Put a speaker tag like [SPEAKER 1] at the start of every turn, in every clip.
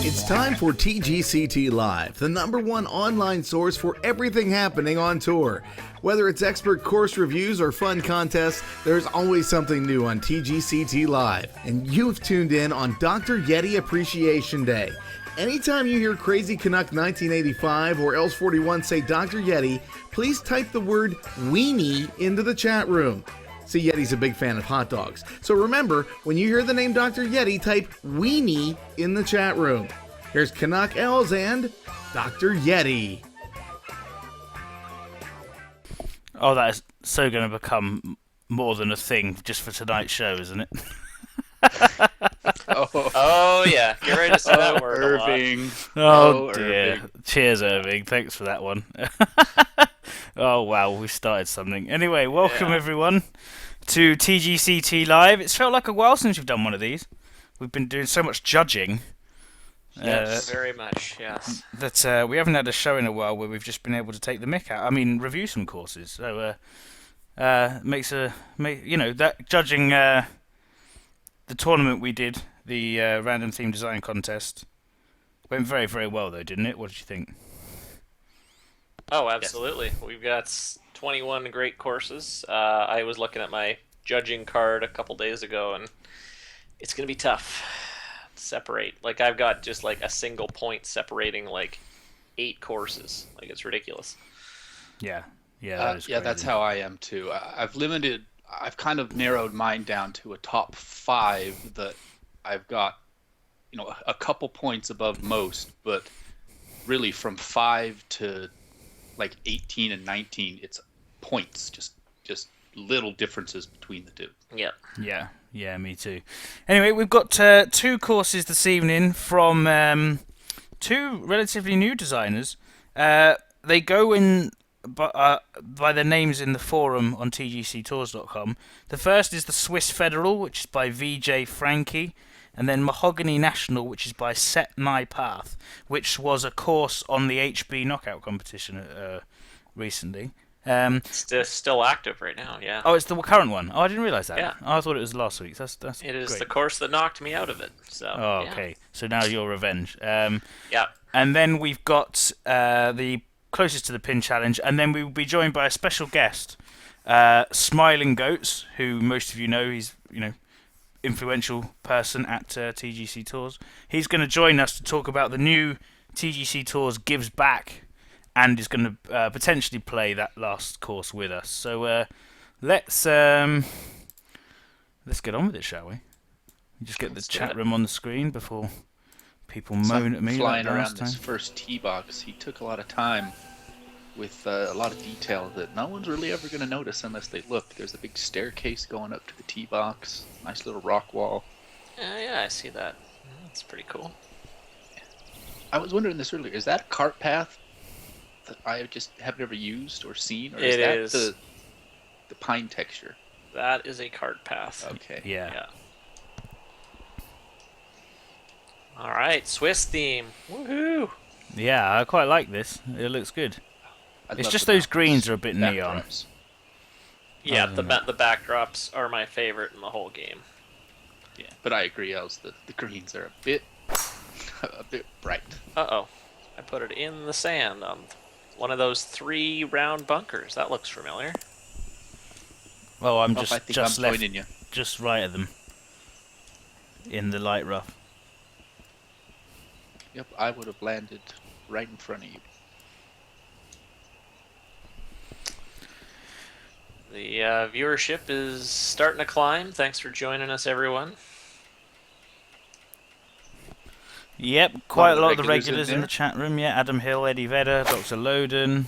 [SPEAKER 1] It's time for TGCT Live, the #1 online source for everything happening on tour. Whether it's expert course reviews or fun contests, there's always something new on TGCT Live. And you've tuned in on Dr. Yeti Appreciation Day. Anytime you hear Crazy Canuck 1985 or Else 41 say Dr. Yeti, please type the word weenie into the chat room. See, Yeti's a big fan of hot dogs. So remember, when you hear the name Dr. Yeti, type weenie in the chat room. Here's Canuck Els and Dr. Yeti.
[SPEAKER 2] Oh, that is so going to become more than a thing just for tonight's show, isn't it?
[SPEAKER 3] Oh yeah, get ready to say that word
[SPEAKER 4] Irving.
[SPEAKER 3] a lot.
[SPEAKER 2] Oh dear.
[SPEAKER 4] Irving.
[SPEAKER 2] Cheers, Irving. Thanks for that one. Oh wow, we started something. Anyway, welcome everyone to TGCT Live. It's felt like a while since we've done one of these. We've been doing so much judging.
[SPEAKER 3] Yes, very much. Yes.
[SPEAKER 2] That we haven't had a show in a while where we've just been able to take the mick out. I mean, review some courses. So that judging the tournament we did, the random theme design contest, went very, very well though, didn't it? What did you think?
[SPEAKER 3] Oh, absolutely. We've got 21 great courses. I was looking at my judging card a couple days ago, and it's going to be tough to separate. Like, I've got just like a single point separating like 8 courses. Like, it's ridiculous.
[SPEAKER 2] Yeah, that is crazy.
[SPEAKER 4] That's how I am too. I've kind of narrowed mine down to a top 5 that I've got, a couple points above most, but really from 5 to like 18 and 19, it's points, just little differences between the two.
[SPEAKER 3] Yeah,
[SPEAKER 2] me too. Anyway, we've got 2 courses this evening from 2 relatively new designers. They go in by their names in the forum on tgctours.com. The first is the Swiss Federal, which is by VJ Frankie, and then Mahogany National, which is by Set My Path, which was a course on the HB Knockout competition recently.
[SPEAKER 3] it's still active right now. Yeah.
[SPEAKER 2] Oh, it's the current one. Oh, I didn't realise that.
[SPEAKER 3] Yeah.
[SPEAKER 2] Oh, I thought it was last week's. That's
[SPEAKER 3] It is
[SPEAKER 2] great.
[SPEAKER 3] the course that knocked me out of it. So.
[SPEAKER 2] Oh,
[SPEAKER 3] yeah.
[SPEAKER 2] okay. So now your revenge.
[SPEAKER 3] Yeah.
[SPEAKER 2] And then we've got the closest to the pin challenge, and then we will be joined by a special guest, Smiling Goats, who most of you know. He's influential person at TGC Tours. He's going to join us to talk about the new TGC Tours Gives Back, and is going to potentially play that last course with us. So let's get on with it, shall we? Just get the chat room on the screen before people moan at me.
[SPEAKER 4] Flying
[SPEAKER 2] like
[SPEAKER 4] around
[SPEAKER 2] last time.
[SPEAKER 4] this first tee box, he took a lot of time with a lot of detail that no one's really ever going to notice unless they look. There's a big staircase going up to the tee box, nice little rock wall.
[SPEAKER 3] Yeah, I see that. That's pretty cool.
[SPEAKER 4] I was wondering this earlier. Is that a cart path that I just have never used or seen, or is
[SPEAKER 3] It
[SPEAKER 4] that
[SPEAKER 3] is.
[SPEAKER 4] the pine texture?
[SPEAKER 3] That is a cart path.
[SPEAKER 4] Okay.
[SPEAKER 2] Yeah.
[SPEAKER 3] All right, Swiss theme. Woohoo!
[SPEAKER 2] Yeah, I quite like this. It looks good.
[SPEAKER 4] I'd
[SPEAKER 2] It's
[SPEAKER 4] love
[SPEAKER 2] just
[SPEAKER 4] the
[SPEAKER 2] those
[SPEAKER 4] mountains,
[SPEAKER 2] greens are a bit neon.
[SPEAKER 4] backdrops.
[SPEAKER 3] Yeah,
[SPEAKER 2] Oh,
[SPEAKER 3] the backdrops are my favorite in the whole game.
[SPEAKER 4] Yeah, but I agree, Els. The greens are a bit bright.
[SPEAKER 3] Uh-oh. I put it in the sand on one of those 3 round bunkers. That looks familiar.
[SPEAKER 2] Well, I'm
[SPEAKER 4] Well, I think
[SPEAKER 2] just
[SPEAKER 4] I'm
[SPEAKER 2] left
[SPEAKER 4] joining you.
[SPEAKER 2] just right of them in the light rough.
[SPEAKER 4] Yep, I would have landed right in front of you.
[SPEAKER 3] The viewership is starting to climb. Thanks for joining us, everyone.
[SPEAKER 2] Yep, quite a lot of the
[SPEAKER 4] regulars in
[SPEAKER 2] regulars in
[SPEAKER 4] there.
[SPEAKER 2] the chat room. Yeah, Adam Hill, Eddie Vedder, Dr. Loden,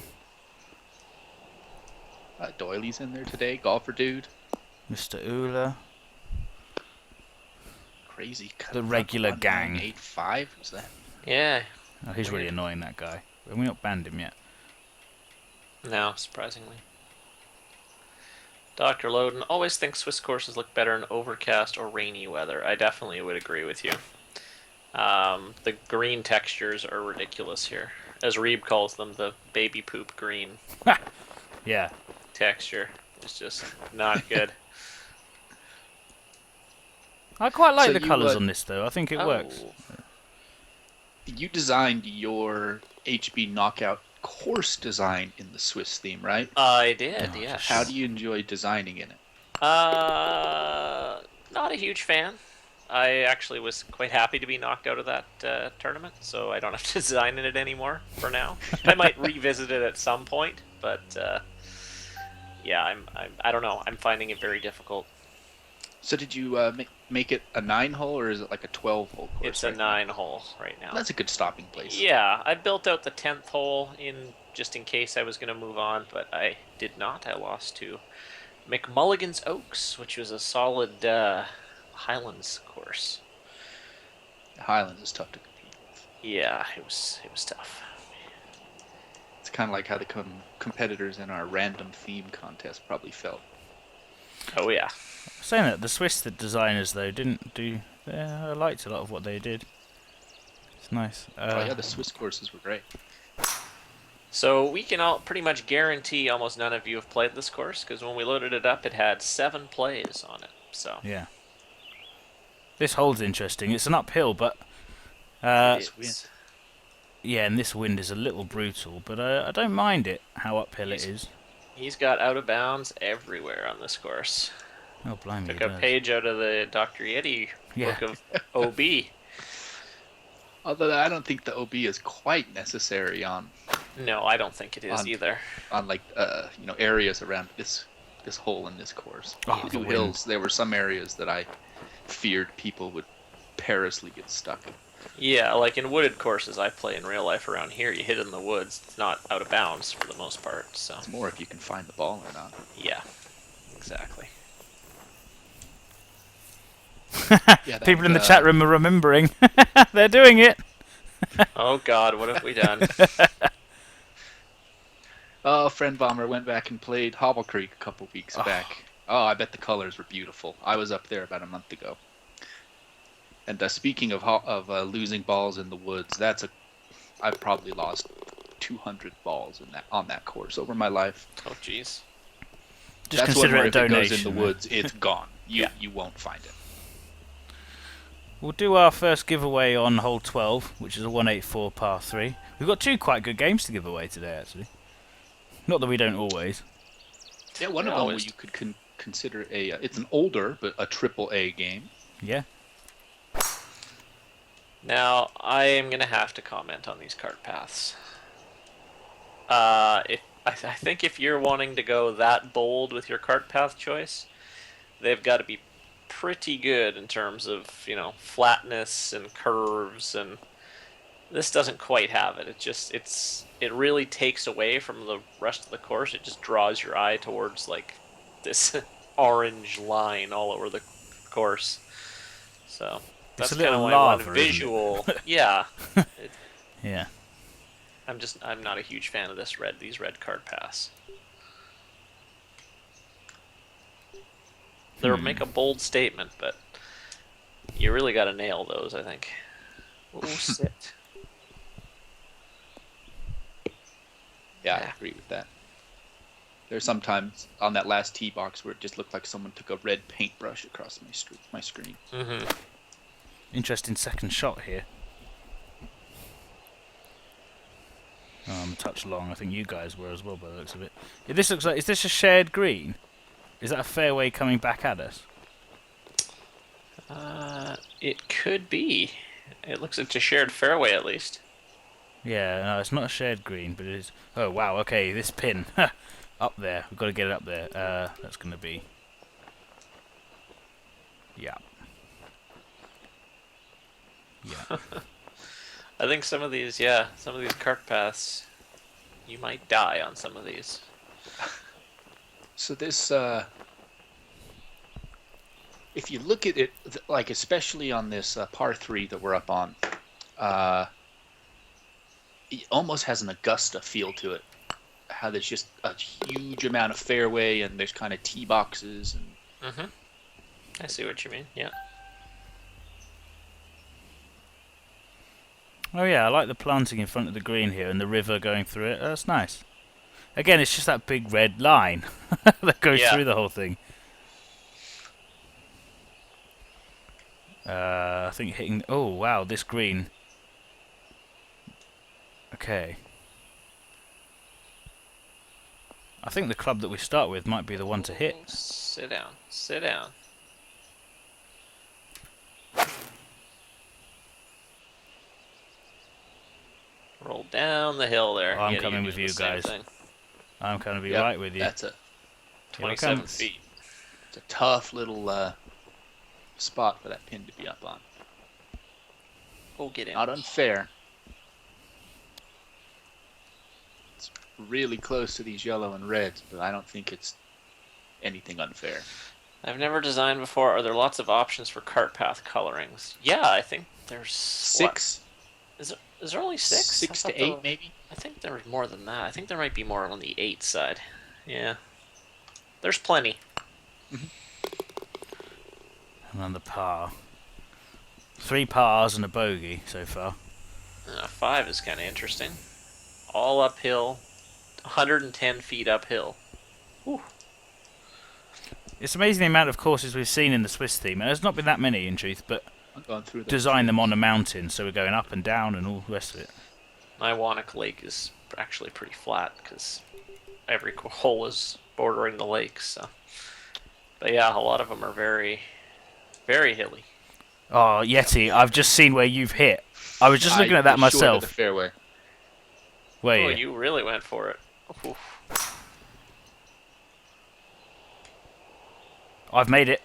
[SPEAKER 4] Doyley's in there today, golfer dude.
[SPEAKER 2] Mr. Ula.
[SPEAKER 4] Crazy.
[SPEAKER 2] The regular gang.
[SPEAKER 4] 1985, who's that?
[SPEAKER 3] Yeah.
[SPEAKER 2] Oh, he's really annoying, that guy. Have we not banned him yet?
[SPEAKER 3] No, surprisingly. Dr. Loden always thinks Swiss courses look better in overcast or rainy weather. I definitely would agree with you. The green textures are ridiculous here. As Reeb calls them, the baby poop green.
[SPEAKER 2] Yeah.
[SPEAKER 3] texture is just not good.
[SPEAKER 2] I quite like
[SPEAKER 4] So
[SPEAKER 2] the
[SPEAKER 4] you,
[SPEAKER 2] colours on this, though. I think it
[SPEAKER 3] Oh.
[SPEAKER 2] works.
[SPEAKER 4] You designed your HB Knockout course design in the Swiss theme, right?
[SPEAKER 3] I did,
[SPEAKER 2] Oh,
[SPEAKER 3] yes.
[SPEAKER 4] How do you enjoy designing in it?
[SPEAKER 3] Not a huge fan. I actually was quite happy to be knocked out of that tournament, so I don't have to design in it anymore for now. I might revisit it at some point, but yeah, I don't know. I'm finding it very difficult.
[SPEAKER 4] So did you make it a 9-hole or is it like a 12-hole course?
[SPEAKER 3] It's a
[SPEAKER 4] right now?
[SPEAKER 3] 9-hole right now.
[SPEAKER 4] That's a good stopping place.
[SPEAKER 3] Yeah, I built out the 10th hole just in case I was going to move on, but I did not. I lost to McMulligan's Oaks, which was a solid Highlands course.
[SPEAKER 4] Highlands is tough to compete with.
[SPEAKER 3] Yeah, it was tough.
[SPEAKER 4] It's kind of like how the competitors in our random theme contest probably felt.
[SPEAKER 3] Oh yeah.
[SPEAKER 2] Saying that, the Swiss designers, though, didn't do... I liked a lot of what they did. It's nice.
[SPEAKER 4] Oh yeah, the Swiss courses were great.
[SPEAKER 3] So we can all pretty much guarantee almost none of you have played this course, because when we loaded it up, it had 7 plays on it. So
[SPEAKER 2] Yeah. This hole's interesting. It's an uphill, but...
[SPEAKER 3] it's,
[SPEAKER 2] yeah, and this wind is a little brutal, but I don't mind it, how uphill it is.
[SPEAKER 3] he's got out of bounds everywhere on this course.
[SPEAKER 2] Oh, blimey,
[SPEAKER 3] Took
[SPEAKER 2] he
[SPEAKER 3] a
[SPEAKER 2] does.
[SPEAKER 3] page out of the Dr. Yeti
[SPEAKER 2] Yeah.
[SPEAKER 3] book of OB.
[SPEAKER 4] Although I don't think the OB is quite necessary on
[SPEAKER 3] No, I don't think it is either.
[SPEAKER 4] like areas around this hole in this course.
[SPEAKER 2] Oh,
[SPEAKER 4] The
[SPEAKER 2] the
[SPEAKER 4] two
[SPEAKER 2] wind.
[SPEAKER 4] hills, there were some areas that I feared people would perilously get stuck.
[SPEAKER 3] Yeah, like in wooded courses I play in real life around here, you hit it in the woods, it's not out of bounds for the most part, so...
[SPEAKER 4] It's more if you can find the ball or not.
[SPEAKER 3] Yeah, exactly.
[SPEAKER 4] Yeah, that,
[SPEAKER 2] People in the chat room are remembering. They're doing it.
[SPEAKER 3] Oh god, what have we done?
[SPEAKER 4] Oh, Friend Bomber went back and played Hobble Creek a couple weeks back. Oh, I bet the colors were beautiful. I was up there about a month ago. And speaking of losing balls in the woods, I've probably lost 200 balls on that course over my life.
[SPEAKER 3] Oh jeez.
[SPEAKER 2] Just
[SPEAKER 4] That's
[SPEAKER 2] consider
[SPEAKER 4] one
[SPEAKER 2] it
[SPEAKER 4] where
[SPEAKER 2] a
[SPEAKER 4] if it goes
[SPEAKER 2] donation.
[SPEAKER 4] in the woods, it's gone.
[SPEAKER 3] Yeah.
[SPEAKER 4] You won't find it.
[SPEAKER 2] We'll do our first giveaway on hole 12, which is a 184 par 3. We've got 2 quite good games to give away today, actually. Not that we don't always.
[SPEAKER 4] Yeah, one of them you could consider it's an older but a AAA game.
[SPEAKER 2] Yeah.
[SPEAKER 3] Now, I am gonna have to comment on these cart paths. I think if you're wanting to go that bold with your cart path choice, they've got to be pretty good in terms of, flatness and curves, and this doesn't quite have it. It really takes away from the rest of the course. It just draws your eye towards like this orange line all over the course. So that's
[SPEAKER 2] a
[SPEAKER 3] kind of
[SPEAKER 2] little
[SPEAKER 3] why I want
[SPEAKER 2] lava,
[SPEAKER 3] a
[SPEAKER 2] isn't it?
[SPEAKER 3] visual. Yeah.
[SPEAKER 2] Yeah.
[SPEAKER 3] I'm not a huge fan of these red card paths. They make a bold statement, but you really got to nail those, I think. Oh, sit.
[SPEAKER 4] Yeah, I agree with that. There's sometimes on that last tee box where it just looked like someone took a red paintbrush across my screen.
[SPEAKER 3] Mm-hmm.
[SPEAKER 2] Interesting second shot here. Oh, I'm a touch long. I think you guys were as well by the looks of it. Yeah, this looks like... Is this a shared green? Is that a fairway coming back at us?
[SPEAKER 3] It could be. It looks like it's a shared fairway at least.
[SPEAKER 2] Yeah, no, it's not a shared green, but it is... Oh, wow, okay, this pin. Up there. We've got to get it up there. That's going to be... Yeah. Yeah.
[SPEAKER 3] I think some of these cart paths, you might die on some of these.
[SPEAKER 4] So this, if you look at it, like especially on this par 3 that we're up on, it almost has an Augusta feel to it. How there's just a huge amount of fairway and there's kind of tee boxes. And
[SPEAKER 3] Mm-hmm. I see what you mean, yeah.
[SPEAKER 2] Oh yeah, I like the planting in front of the green here and the river going through it. That's nice. Again, it's just that big red line that goes
[SPEAKER 3] Yeah.
[SPEAKER 2] through the whole thing. I think hitting... Oh, wow, this green. Okay. I think the club that we start with might be the one to hit.
[SPEAKER 3] Sit down. Sit down. Roll down the hill there.
[SPEAKER 2] I'm
[SPEAKER 3] Yeah,
[SPEAKER 2] coming
[SPEAKER 3] do
[SPEAKER 2] with
[SPEAKER 3] the
[SPEAKER 2] you
[SPEAKER 3] same
[SPEAKER 2] guys.
[SPEAKER 3] thing.
[SPEAKER 2] I'm going to be
[SPEAKER 4] Yep,
[SPEAKER 2] right with you.
[SPEAKER 4] That's a
[SPEAKER 3] 27
[SPEAKER 2] comes.
[SPEAKER 3] feet.
[SPEAKER 4] it's a tough little spot for that pin to be up on.
[SPEAKER 3] We'll get in.
[SPEAKER 4] Not unfair. It's really close to these yellow and reds, but I don't think it's anything unfair.
[SPEAKER 3] I've never designed before. Are there lots of options for cart path colorings? Yeah, I think there's...
[SPEAKER 4] Six?
[SPEAKER 3] What? Is there only six?
[SPEAKER 4] Six
[SPEAKER 3] I
[SPEAKER 4] to
[SPEAKER 3] thought there
[SPEAKER 4] eight,
[SPEAKER 3] were-
[SPEAKER 4] maybe?
[SPEAKER 3] I think there was more than that. I think there might be more on the 8 side. Yeah. There's plenty.
[SPEAKER 2] And on the par. 3 pars and a bogey so far.
[SPEAKER 3] 5 is kind of interesting. All uphill. 110 feet uphill. Whew.
[SPEAKER 2] It's amazing the amount of courses we've seen in the Swiss theme. And there's not been that many, in truth, but
[SPEAKER 4] I'm going through the
[SPEAKER 2] design them on a mountain, so we're going up and down and all the rest of it.
[SPEAKER 3] Iwanic Lake is actually pretty flat because every hole is bordering the lake. So, but yeah, a lot of them are very, very hilly.
[SPEAKER 2] Oh, Yeti, I've just seen where you've hit. I was just looking at that
[SPEAKER 4] was short of
[SPEAKER 2] myself.
[SPEAKER 4] the fairway.
[SPEAKER 2] Where
[SPEAKER 3] Oh,
[SPEAKER 2] you?
[SPEAKER 3] you really went for it. Oof.
[SPEAKER 2] I've made it.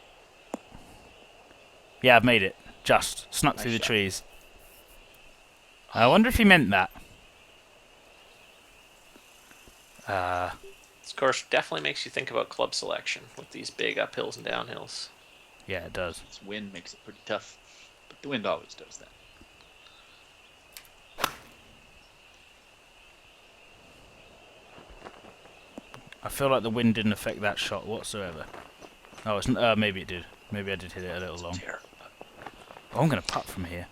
[SPEAKER 2] Yeah, I've made it. Just snuck
[SPEAKER 4] Nice
[SPEAKER 2] through the
[SPEAKER 4] shot.
[SPEAKER 2] trees. I wonder if he meant that.
[SPEAKER 3] This course definitely makes you think about club selection with these big uphills and downhills.
[SPEAKER 2] Yeah, it does.
[SPEAKER 4] This wind makes it pretty tough, but the wind always does that.
[SPEAKER 2] I feel like the wind didn't affect that shot whatsoever. Oh, it's maybe it did. Maybe I did hit it a little long.
[SPEAKER 4] Terrible.
[SPEAKER 2] Oh, I'm gonna putt from here.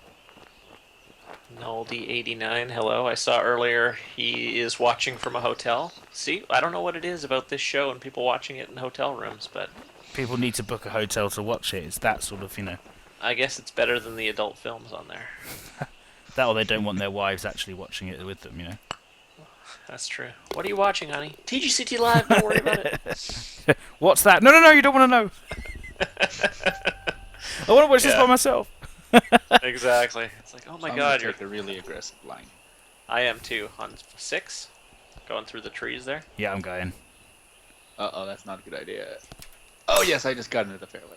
[SPEAKER 3] Noldy89, hello. I saw earlier he is watching from a hotel. See, I don't know what it is about this show and people watching it in hotel rooms, but
[SPEAKER 2] People need to book a hotel to watch it. It's that sort of,
[SPEAKER 3] I guess it's better than the adult films on there.
[SPEAKER 2] that or they don't want their wives actually watching it with them,
[SPEAKER 3] That's true. What are you watching, honey? TGCT Live, don't worry about it.
[SPEAKER 2] What's that? No, you don't want to know. I want to watch this
[SPEAKER 3] Yeah.
[SPEAKER 2] by myself.
[SPEAKER 3] Exactly. It's like, oh my
[SPEAKER 4] I'm
[SPEAKER 3] god,
[SPEAKER 4] gonna
[SPEAKER 3] you're...
[SPEAKER 4] take a really aggressive line.
[SPEAKER 3] I am too, on 6. Going through the trees there.
[SPEAKER 2] Yeah, I'm going.
[SPEAKER 4] Uh-oh, that's not a good idea. Oh, yes, I just got into the fairway.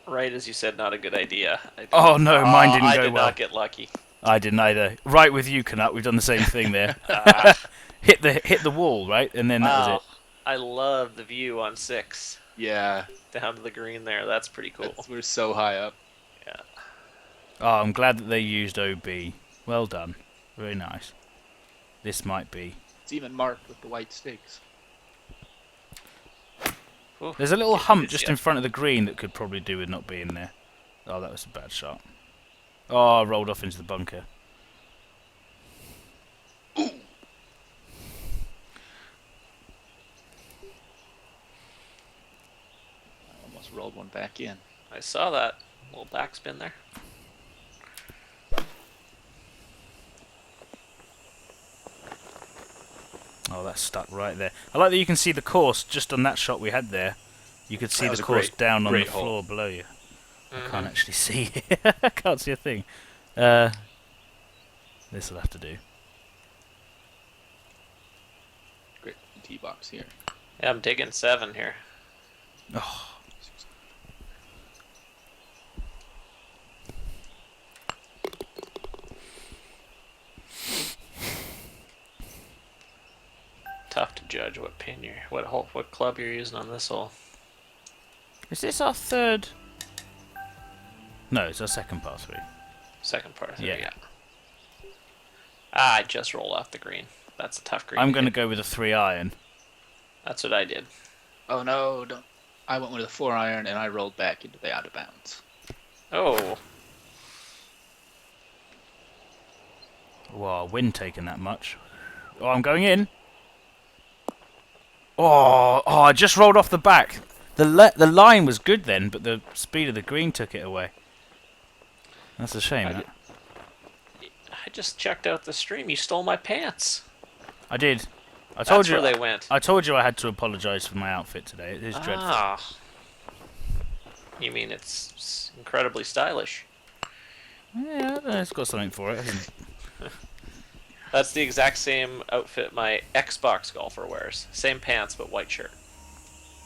[SPEAKER 3] Right as you said, not a good idea.
[SPEAKER 2] Oh no, mine didn't
[SPEAKER 3] I
[SPEAKER 2] go
[SPEAKER 3] did
[SPEAKER 2] well.
[SPEAKER 3] not get lucky.
[SPEAKER 2] I didn't either. Right with you, Canuck. We've done the same thing there. hit the wall, right, and then that was it.
[SPEAKER 3] I love the view on 6
[SPEAKER 4] Yeah,
[SPEAKER 3] down to the green there. That's pretty cool.
[SPEAKER 4] we're so high up.
[SPEAKER 3] Yeah.
[SPEAKER 2] Oh, I'm glad that they used OB. Well done. Very nice. This might be.
[SPEAKER 4] It's even marked with the white stakes.
[SPEAKER 3] Ooh,
[SPEAKER 2] There's a little
[SPEAKER 3] getting
[SPEAKER 2] hump
[SPEAKER 3] busy
[SPEAKER 2] just
[SPEAKER 3] up.
[SPEAKER 2] in front of the green that could probably do with not being there. Oh, that was a bad shot. Oh, I rolled off into the bunker.
[SPEAKER 4] I almost rolled one back in.
[SPEAKER 3] I saw that little backspin there.
[SPEAKER 2] Oh, that's stuck right there. I like that you can see the course just on that shot we had there. You could see
[SPEAKER 4] That
[SPEAKER 2] the
[SPEAKER 4] was a
[SPEAKER 2] course
[SPEAKER 4] great-
[SPEAKER 2] down on the
[SPEAKER 4] great hole.
[SPEAKER 2] floor below you. I
[SPEAKER 3] Mm-hmm.
[SPEAKER 2] can't actually see it. I can't see a thing. This will have to do.
[SPEAKER 4] Great tee box here.
[SPEAKER 3] Yeah, I'm digging 7 here.
[SPEAKER 2] Oh,
[SPEAKER 3] Tough to judge what pin you're, what club you're using on this hole.
[SPEAKER 2] is this our third? No, it's our second par 3.
[SPEAKER 3] Second part.
[SPEAKER 2] Yeah.
[SPEAKER 3] Yeah. I just rolled off the green. That's a tough green.
[SPEAKER 2] I'm
[SPEAKER 3] to
[SPEAKER 2] going to
[SPEAKER 3] hit.
[SPEAKER 2] go with a 3 iron.
[SPEAKER 3] That's what I did.
[SPEAKER 4] Oh no, don't. I went with a 4-iron and I rolled back into the out of bounds.
[SPEAKER 3] Oh,
[SPEAKER 2] Wow, wind taking that much. Oh, I'm going in. Oh, I just rolled off the back. The line was good then, but the speed of the green took it away. That's a shame.
[SPEAKER 3] I just checked out the stream. You stole my pants.
[SPEAKER 2] I did. I told
[SPEAKER 3] That's
[SPEAKER 2] you.
[SPEAKER 3] where they went.
[SPEAKER 2] I told you I had to apologise for my outfit today. It is dreadful.
[SPEAKER 3] Ah. You mean it's incredibly stylish?
[SPEAKER 2] Yeah, it's got something for it, hasn't it?
[SPEAKER 3] That's the exact same outfit my Xbox golfer wears. Same pants, but white shirt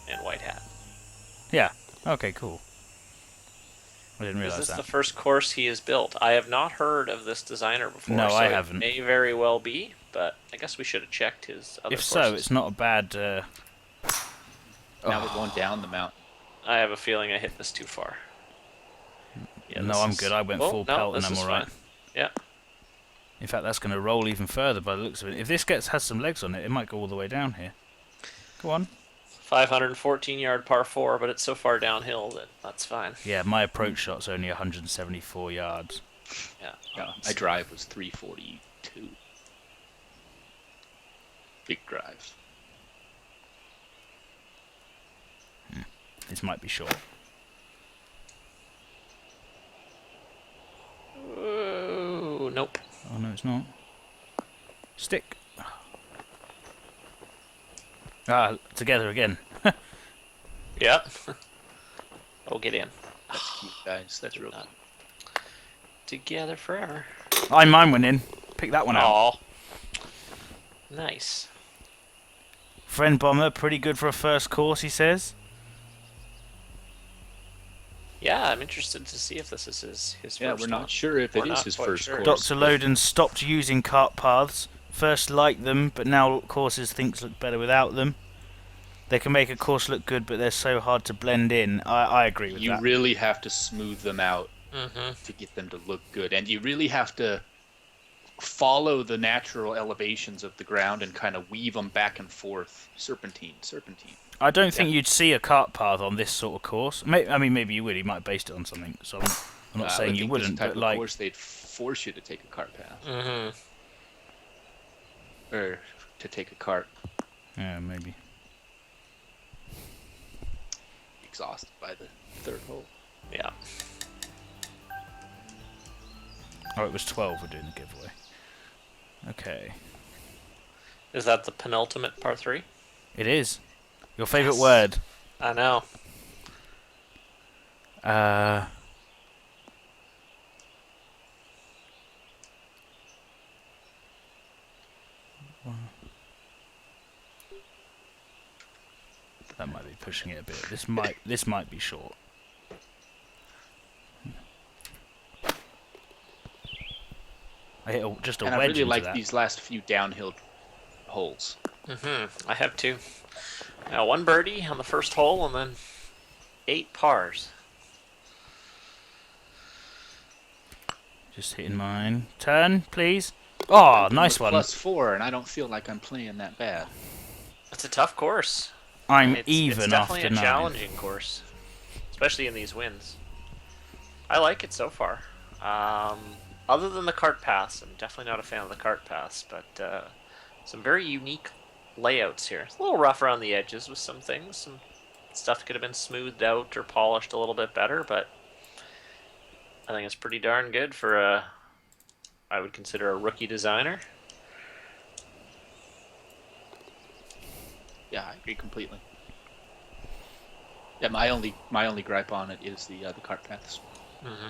[SPEAKER 3] and white hat.
[SPEAKER 2] Yeah. Okay, cool. I didn't
[SPEAKER 3] Is
[SPEAKER 2] realise
[SPEAKER 3] this
[SPEAKER 2] that.
[SPEAKER 3] the first course he has built? I have not heard of this designer before.
[SPEAKER 2] No,
[SPEAKER 3] so
[SPEAKER 2] I haven't.
[SPEAKER 3] It may very well be, but I guess we should have checked his other
[SPEAKER 2] If
[SPEAKER 3] courses.
[SPEAKER 2] so, it's not a bad.
[SPEAKER 4] Now we're going down the mountain.
[SPEAKER 3] I have a feeling I hit this too far. Yeah,
[SPEAKER 2] No,
[SPEAKER 3] this
[SPEAKER 2] I'm
[SPEAKER 3] is-
[SPEAKER 2] good. I went
[SPEAKER 3] Oh,
[SPEAKER 2] full
[SPEAKER 3] no,
[SPEAKER 2] pelt and
[SPEAKER 3] this
[SPEAKER 2] I'm
[SPEAKER 3] is
[SPEAKER 2] alright.
[SPEAKER 3] fine. Yeah.
[SPEAKER 2] In fact, that's going to roll even further by the looks of it. If this has some legs on it, it might go all the way down here. Go on.
[SPEAKER 3] 514-yard par 4, but it's so far downhill that that's fine.
[SPEAKER 2] Yeah, my approach shot's only 174 yards.
[SPEAKER 3] Yeah.
[SPEAKER 4] Yeah, my drive was 342. Big drive.
[SPEAKER 2] This might be short.
[SPEAKER 3] Oh, nope.
[SPEAKER 2] Oh no, it's not. Stick. Ah, together again.
[SPEAKER 3] Yep. Oh, get in.
[SPEAKER 4] That's cute, guys. That's real
[SPEAKER 3] Not
[SPEAKER 4] cute.
[SPEAKER 3] together forever.
[SPEAKER 2] Mine went in. Pick that one out.
[SPEAKER 3] Aw. Nice.
[SPEAKER 2] Friend Bomber, pretty good for a first course, he says.
[SPEAKER 3] Yeah, I'm interested to see if this is his
[SPEAKER 4] Yeah,
[SPEAKER 3] first
[SPEAKER 4] we're not
[SPEAKER 3] one.
[SPEAKER 4] sure if
[SPEAKER 3] We're
[SPEAKER 4] it is
[SPEAKER 3] not
[SPEAKER 4] his
[SPEAKER 3] quite
[SPEAKER 4] first
[SPEAKER 3] sure.
[SPEAKER 4] course.
[SPEAKER 2] Dr. Loden stopped using cart paths. First liked them, but now courses thinks look better without them. They can make a course look good, but they're so hard to blend in. I agree with
[SPEAKER 4] You
[SPEAKER 2] that.
[SPEAKER 4] really have to smooth them out
[SPEAKER 3] Mm-hmm.
[SPEAKER 4] to get them to look good, and you really have to follow the natural elevations of the ground and kind of weave them back and forth. Serpentine.
[SPEAKER 2] I don't think you'd see a cart path on this sort of course. I mean, maybe you would. He might have based it on something. So I'm not
[SPEAKER 4] I
[SPEAKER 2] saying
[SPEAKER 4] would
[SPEAKER 2] you
[SPEAKER 4] think
[SPEAKER 2] wouldn't,
[SPEAKER 4] this type
[SPEAKER 2] but
[SPEAKER 4] of
[SPEAKER 2] like,
[SPEAKER 4] course, they'd force you to take a cart path
[SPEAKER 3] Mm-hmm.
[SPEAKER 4] or to take a cart.
[SPEAKER 2] yeah, maybe.
[SPEAKER 4] Exhausted by the third hole.
[SPEAKER 3] Yeah.
[SPEAKER 2] Oh, it was 12. We're doing the giveaway. Okay,
[SPEAKER 3] Is that the penultimate par 3?
[SPEAKER 2] it is. Your favourite
[SPEAKER 3] Yes.
[SPEAKER 2] word?
[SPEAKER 3] I know.
[SPEAKER 2] That might be pushing it a bit. This might be short. I hit just a
[SPEAKER 4] And
[SPEAKER 2] wedge
[SPEAKER 4] I really
[SPEAKER 2] into
[SPEAKER 4] like
[SPEAKER 2] that.
[SPEAKER 4] these last few downhill holes.
[SPEAKER 3] Mm-hmm. I have 2. Now, 1 birdie on the first hole, and then 8 pars.
[SPEAKER 2] Just hitting mine. Turn, please. Oh, nice
[SPEAKER 4] With
[SPEAKER 2] one.
[SPEAKER 4] +4, and I don't feel like I'm playing that bad.
[SPEAKER 3] It's a tough course.
[SPEAKER 2] I'm
[SPEAKER 3] It's
[SPEAKER 2] even
[SPEAKER 3] definitely
[SPEAKER 2] after
[SPEAKER 3] a
[SPEAKER 2] 9.
[SPEAKER 3] challenging course, especially in these winds. I like it so far. Other than the cart paths, I'm definitely not a fan of the cart paths, but some very unique layouts here. It's a little rough around the edges with some things. Some stuff could have been smoothed out or polished a little bit better, but I think it's pretty darn good for I would consider a rookie designer.
[SPEAKER 4] Yeah, I agree completely. Yeah, my only gripe on it is the cart paths
[SPEAKER 3] Mm-hmm.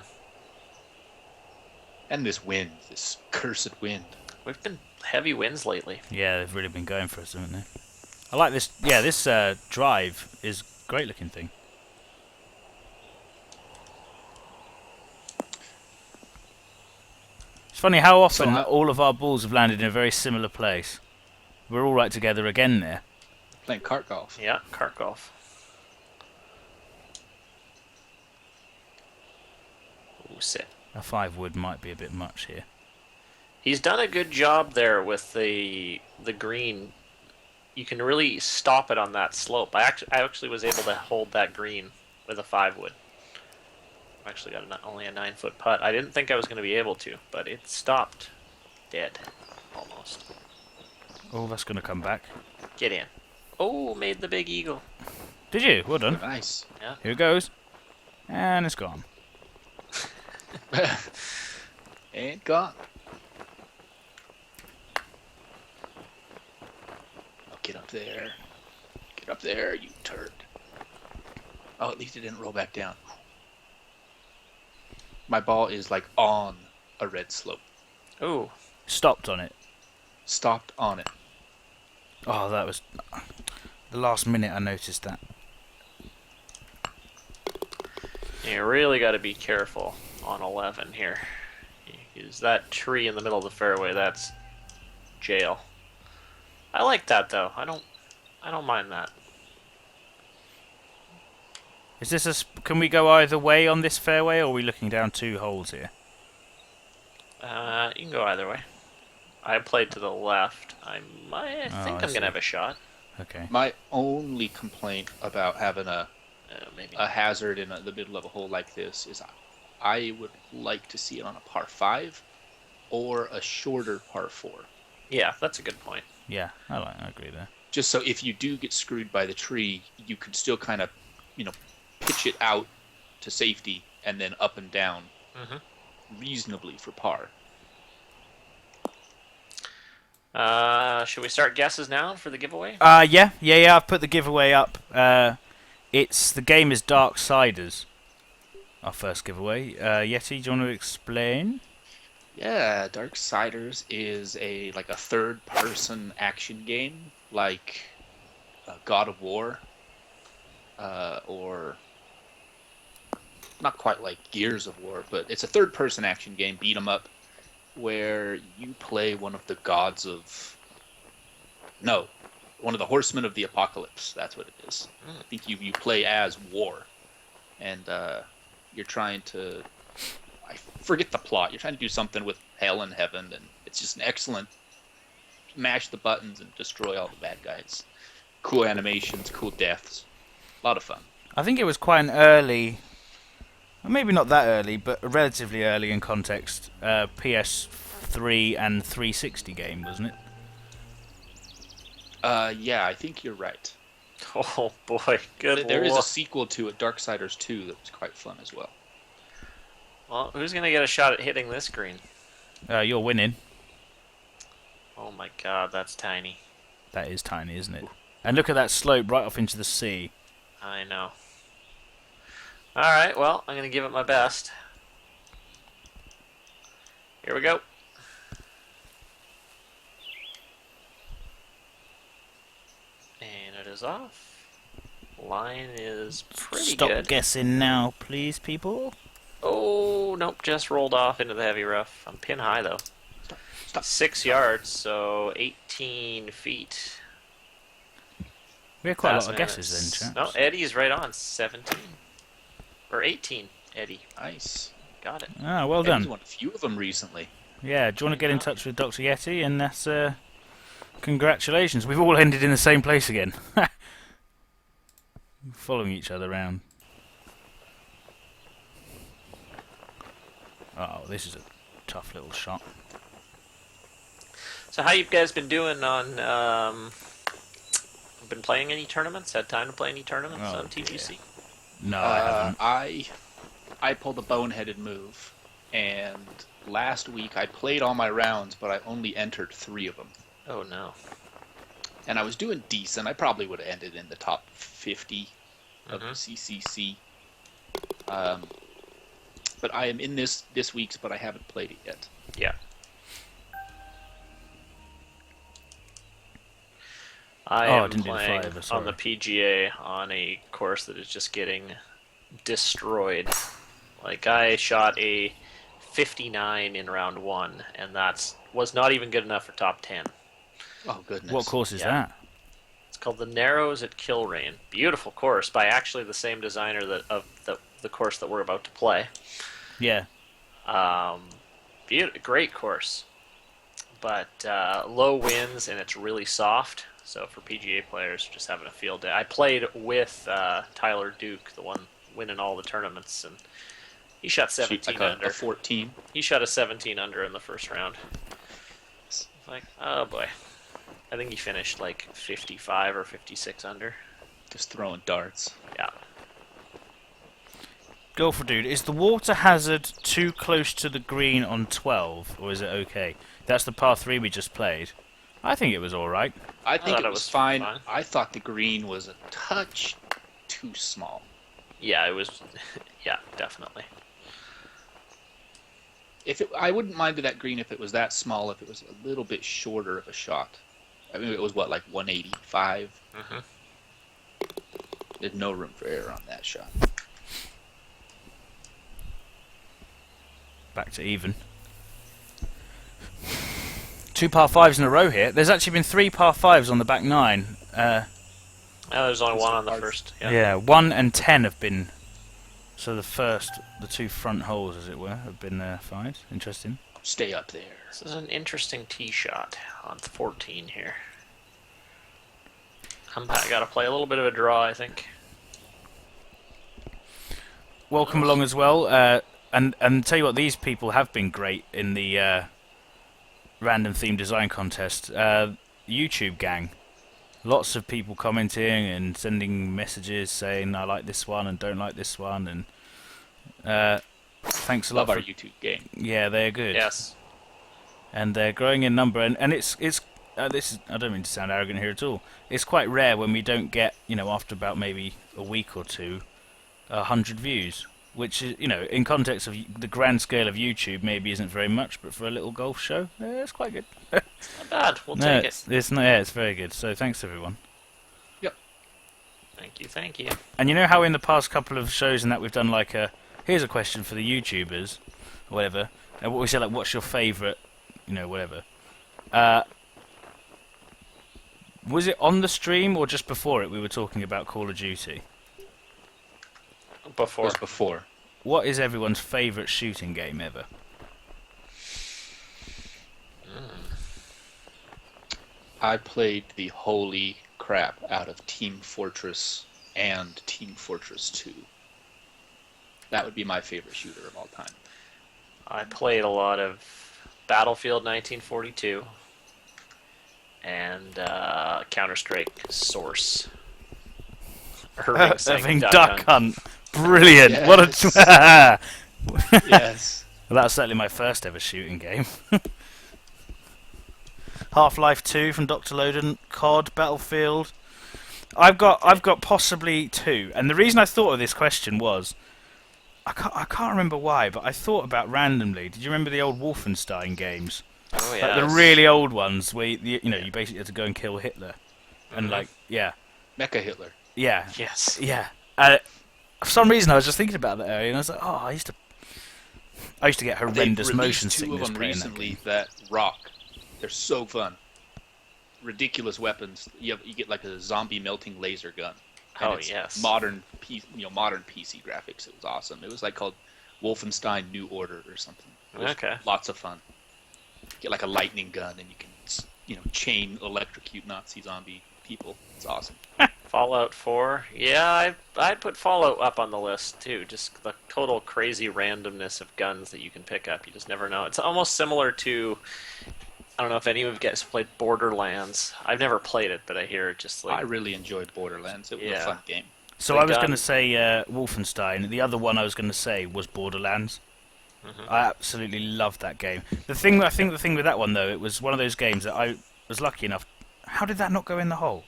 [SPEAKER 4] and this wind, this cursed wind.
[SPEAKER 3] We've been heavy winds lately.
[SPEAKER 2] Yeah, they've really been going for us, haven't they? I like this. Yeah, this drive is a great looking thing. It's funny how often
[SPEAKER 4] So,
[SPEAKER 2] all of our balls have landed in a very similar place. We're all right together again there.
[SPEAKER 4] Playing cart golf.
[SPEAKER 3] Yeah, cart golf. Ooh, sit.
[SPEAKER 2] A 5 wood might be a bit much here.
[SPEAKER 3] He's done a good job there with the green. You can really stop it on that slope. I actually was able to hold that green with a 5 wood. I've actually got only a 9-foot putt. I didn't think I was going to be able to, but it stopped dead, almost.
[SPEAKER 2] Oh, that's going to come back.
[SPEAKER 3] Get in. Oh, made the big eagle.
[SPEAKER 2] Did you? Well done.
[SPEAKER 4] Nice.
[SPEAKER 3] Yeah.
[SPEAKER 2] Here it goes. And it's gone.
[SPEAKER 4] And gone. Oh, get up there. Get up there, you turd. Oh, at least it didn't roll back down. My ball is like on a red slope.
[SPEAKER 3] Ooh.
[SPEAKER 2] Stopped on it.
[SPEAKER 4] Stopped on it.
[SPEAKER 2] Oh, that was... The last minute I noticed that.
[SPEAKER 3] You really got to be careful on 11 here. Because that tree in the middle of the fairway, that's jail. I like that though. I don't mind that.
[SPEAKER 2] Is this a... Can we go either way on this fairway, or are we looking down 2 holes here?
[SPEAKER 3] You can go either way. I played to the left. I think I'm
[SPEAKER 2] see.
[SPEAKER 3] gonna have a shot.
[SPEAKER 2] Okay.
[SPEAKER 4] My only complaint about having
[SPEAKER 3] Maybe.
[SPEAKER 4] a hazard in the middle of a hole like this is I would like to see it on a par 5 or a shorter par 4.
[SPEAKER 3] Yeah, that's a good point.
[SPEAKER 2] Yeah, I agree there.
[SPEAKER 4] Just so if you do get screwed by the tree, you can still kind of, pitch it out to safety and then up and down reasonably for par.
[SPEAKER 3] Should we start guesses now for the giveaway?
[SPEAKER 2] Yeah. I've put the giveaway up. The game is Darksiders. Our first giveaway. Yeti, do you want to explain?
[SPEAKER 4] Yeah, Darksiders is a third-person action game, like God of War, or not quite like Gears of War, but it's a third-person action game, beat 'em up, where you play one of the gods of... No, one of the horsemen of the apocalypse. That's what it is. I think you play as War, and you're trying to... I forget the plot. You're trying to do something with hell and heaven, and it's just an excellent... Mash the buttons and destroy all the bad guys. Cool animations, cool deaths. A lot of fun.
[SPEAKER 2] I think it was quite an early... Maybe not that early, but relatively early in context. PS3 and 360 game, wasn't it?
[SPEAKER 4] Yeah, I think you're right.
[SPEAKER 3] Oh boy, good.
[SPEAKER 4] There is a sequel to it, Darksiders 2, that was quite fun as well.
[SPEAKER 3] Well, who's gonna get a shot at hitting this green?
[SPEAKER 2] You're winning.
[SPEAKER 3] Oh my god, that's tiny.
[SPEAKER 2] That is tiny, isn't it? And look at that slope right off into the sea.
[SPEAKER 3] I know. Alright, well, I'm gonna give it my best. Here we go. And it is off. Line is pretty
[SPEAKER 2] Stop
[SPEAKER 3] good.
[SPEAKER 2] guessing now, please, people.
[SPEAKER 3] Oh, nope, just rolled off into the heavy rough. I'm pin high, though.
[SPEAKER 4] Stop.
[SPEAKER 3] 6 yards, so 18 feet.
[SPEAKER 2] We had quite a lot
[SPEAKER 3] Fast
[SPEAKER 2] of
[SPEAKER 3] man,
[SPEAKER 2] guesses then,
[SPEAKER 3] No,
[SPEAKER 2] chaps.
[SPEAKER 3] Eddie's right on. 17. Or 18, Eddie.
[SPEAKER 4] Nice.
[SPEAKER 3] Got it.
[SPEAKER 2] Ah, well
[SPEAKER 4] Eddie's
[SPEAKER 2] done.
[SPEAKER 4] won a few of them recently.
[SPEAKER 2] Yeah, do you want to get in touch with Dr. Yeti? And that's, congratulations. We've all ended in the same place again. Following each other around. Oh, this is a tough little shot.
[SPEAKER 3] So how you guys been doing on... been playing any tournaments? Had time to play any tournaments on TGC?
[SPEAKER 2] No, I haven't.
[SPEAKER 4] I pulled a boneheaded move, and last week I played all my rounds, but I only entered 3 of them.
[SPEAKER 3] Oh no.
[SPEAKER 4] And I was doing decent. I probably would have ended in the top 50 of the CCC. But I am in this week's, but I haven't played it yet.
[SPEAKER 3] Yeah. I am
[SPEAKER 2] didn't do the
[SPEAKER 3] playing
[SPEAKER 2] flyover,
[SPEAKER 3] on
[SPEAKER 2] sorry.
[SPEAKER 3] the PGA on a course that is just getting destroyed. Like, I shot a 59 in round 1, and was not even good enough for top 10.
[SPEAKER 4] Oh, goodness.
[SPEAKER 2] What course is
[SPEAKER 3] Yeah.
[SPEAKER 2] that?
[SPEAKER 3] It's called the Narrows at Kilrain. Beautiful course by actually the same designer of the course that we're about to play.
[SPEAKER 2] Yeah.
[SPEAKER 3] Great course, but low winds and it's really soft. So for PGA players, just having a field day. I played with Tyler Duke, the one winning all the tournaments, and he shot 17 under.
[SPEAKER 4] A 14.
[SPEAKER 3] He shot a 17 under in the first round. It's like, oh boy. I think he finished like 55 or 56 under.
[SPEAKER 4] Just throwing darts.
[SPEAKER 3] Yeah.
[SPEAKER 2] Golfer dude, is the water hazard too close to the green on 12, or is it okay? That's the par 3 we just played. I think it was alright.
[SPEAKER 4] I think
[SPEAKER 3] thought
[SPEAKER 4] it was fine. I thought the green was a touch too small.
[SPEAKER 3] Yeah, it was. Yeah, definitely.
[SPEAKER 4] I wouldn't mind that green if it was that small. If it was a little bit shorter of a shot. I mean, it was what, like 185.
[SPEAKER 3] Mm-hmm.
[SPEAKER 4] There's no room for error on that shot.
[SPEAKER 2] Back to even. 2 par 5s in a row here. There's actually been 3 par 5s on the back 9.
[SPEAKER 3] There's only one on the first.
[SPEAKER 2] Yeah, 1 and 10 have been. So the 2 front holes, as it were, have been 5s. Interesting.
[SPEAKER 4] Stay up there.
[SPEAKER 3] This is an interesting tee shot on 14 here. I got to play a little bit of a draw, I think.
[SPEAKER 2] Welcome along as well. And tell you what, these people have been great in the random theme design contest. YouTube gang. Lots of people commenting and sending messages saying I like this one and don't like this one, and thanks a lot.
[SPEAKER 4] Love our YouTube gang.
[SPEAKER 2] Yeah, they're good.
[SPEAKER 3] Yes.
[SPEAKER 2] And they're growing in number, and it's this is, I don't mean to sound arrogant here at all. It's quite rare when we don't get, after about maybe a week or two, 100 views, which is, in context of the grand scale of YouTube, maybe isn't very much, but for a little golf show, it's quite good.
[SPEAKER 3] Not bad. We'll take it.
[SPEAKER 2] It's very good. So thanks everyone.
[SPEAKER 4] Yep.
[SPEAKER 3] Thank you.
[SPEAKER 2] And you know how in the past couple of shows and that we've done like here's a question for the YouTubers, or whatever, and what we say like, what's your favourite, whatever. Was it on the stream or just before it we were talking about Call of Duty?
[SPEAKER 3] Before.
[SPEAKER 4] It was before.
[SPEAKER 2] What is everyone's favourite shooting game ever?
[SPEAKER 4] I played the holy crap out of Team Fortress and Team Fortress 2. That would be my favorite shooter of all time.
[SPEAKER 3] I played a lot of Battlefield 1942 and Counter-Strike Source.
[SPEAKER 2] Irving Duck Hunt. Brilliant.
[SPEAKER 4] Yes.
[SPEAKER 2] What a...
[SPEAKER 4] Yes.
[SPEAKER 2] Well, that's certainly my first ever shooting game. Half-Life 2 from Dr. Loden, COD, Battlefield. I've got possibly 2, and the reason I thought of this question was I can't remember why, but I thought about randomly. Did you remember the old Wolfenstein games?
[SPEAKER 3] Oh yeah.
[SPEAKER 2] Like the really old ones where you basically had to go and kill Hitler, and
[SPEAKER 4] Mecha Hitler.
[SPEAKER 2] yeah,
[SPEAKER 3] Yes.
[SPEAKER 2] yeah. For some reason, I was just thinking about that area, and I was like, oh, I used to get horrendous motion
[SPEAKER 4] They've released 2
[SPEAKER 2] sickness
[SPEAKER 4] of them
[SPEAKER 2] playing
[SPEAKER 4] recently that rock. They're so fun. Ridiculous weapons. You get like a zombie melting laser gun. And
[SPEAKER 3] Oh
[SPEAKER 4] it's
[SPEAKER 3] yes.
[SPEAKER 4] Modern PC graphics. It was awesome. It was like called Wolfenstein New Order or something. It was
[SPEAKER 3] Okay.
[SPEAKER 4] Lots of fun. Get like a lightning gun and you can chain electrocute Nazi zombie people. It's awesome.
[SPEAKER 3] Fallout 4. Yeah, I'd put Fallout up on the list too. Just the total crazy randomness of guns that you can pick up. You just never know. It's almost similar to, I don't know if any of you guys played Borderlands. I've never played it, but I hear it just like...
[SPEAKER 4] I really enjoyed Borderlands. It was a
[SPEAKER 3] Yeah.
[SPEAKER 4] fun game.
[SPEAKER 2] So
[SPEAKER 3] The
[SPEAKER 2] I was
[SPEAKER 3] gun.
[SPEAKER 2] going to say Wolfenstein. The other one I was going to say was Borderlands.
[SPEAKER 3] Mhm.
[SPEAKER 2] I absolutely loved that game. The thing with that one though, it was one of those games that I was lucky enough. How did that not go in the hole?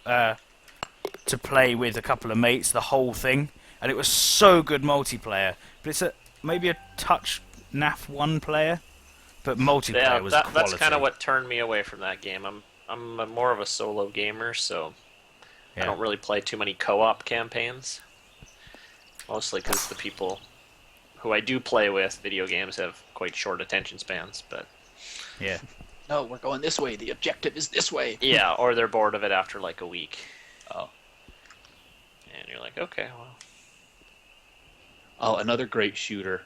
[SPEAKER 2] To play with a couple of mates, the whole thing, and it was so good multiplayer. But it's maybe a touch naff one player, but multiplayer was quality.
[SPEAKER 3] That's kind of what turned me away from that game. I'm more of a solo gamer, so
[SPEAKER 2] Yeah.
[SPEAKER 3] I don't really play too many co-op campaigns. Mostly because the people who I do play with video games have quite short attention spans, but
[SPEAKER 2] Yeah.
[SPEAKER 4] No, we're going this way. The objective is this way.
[SPEAKER 3] yeah, or they're bored of it after like a week.
[SPEAKER 4] Oh.
[SPEAKER 3] And you're like, okay, well.
[SPEAKER 4] Oh, another great shooter.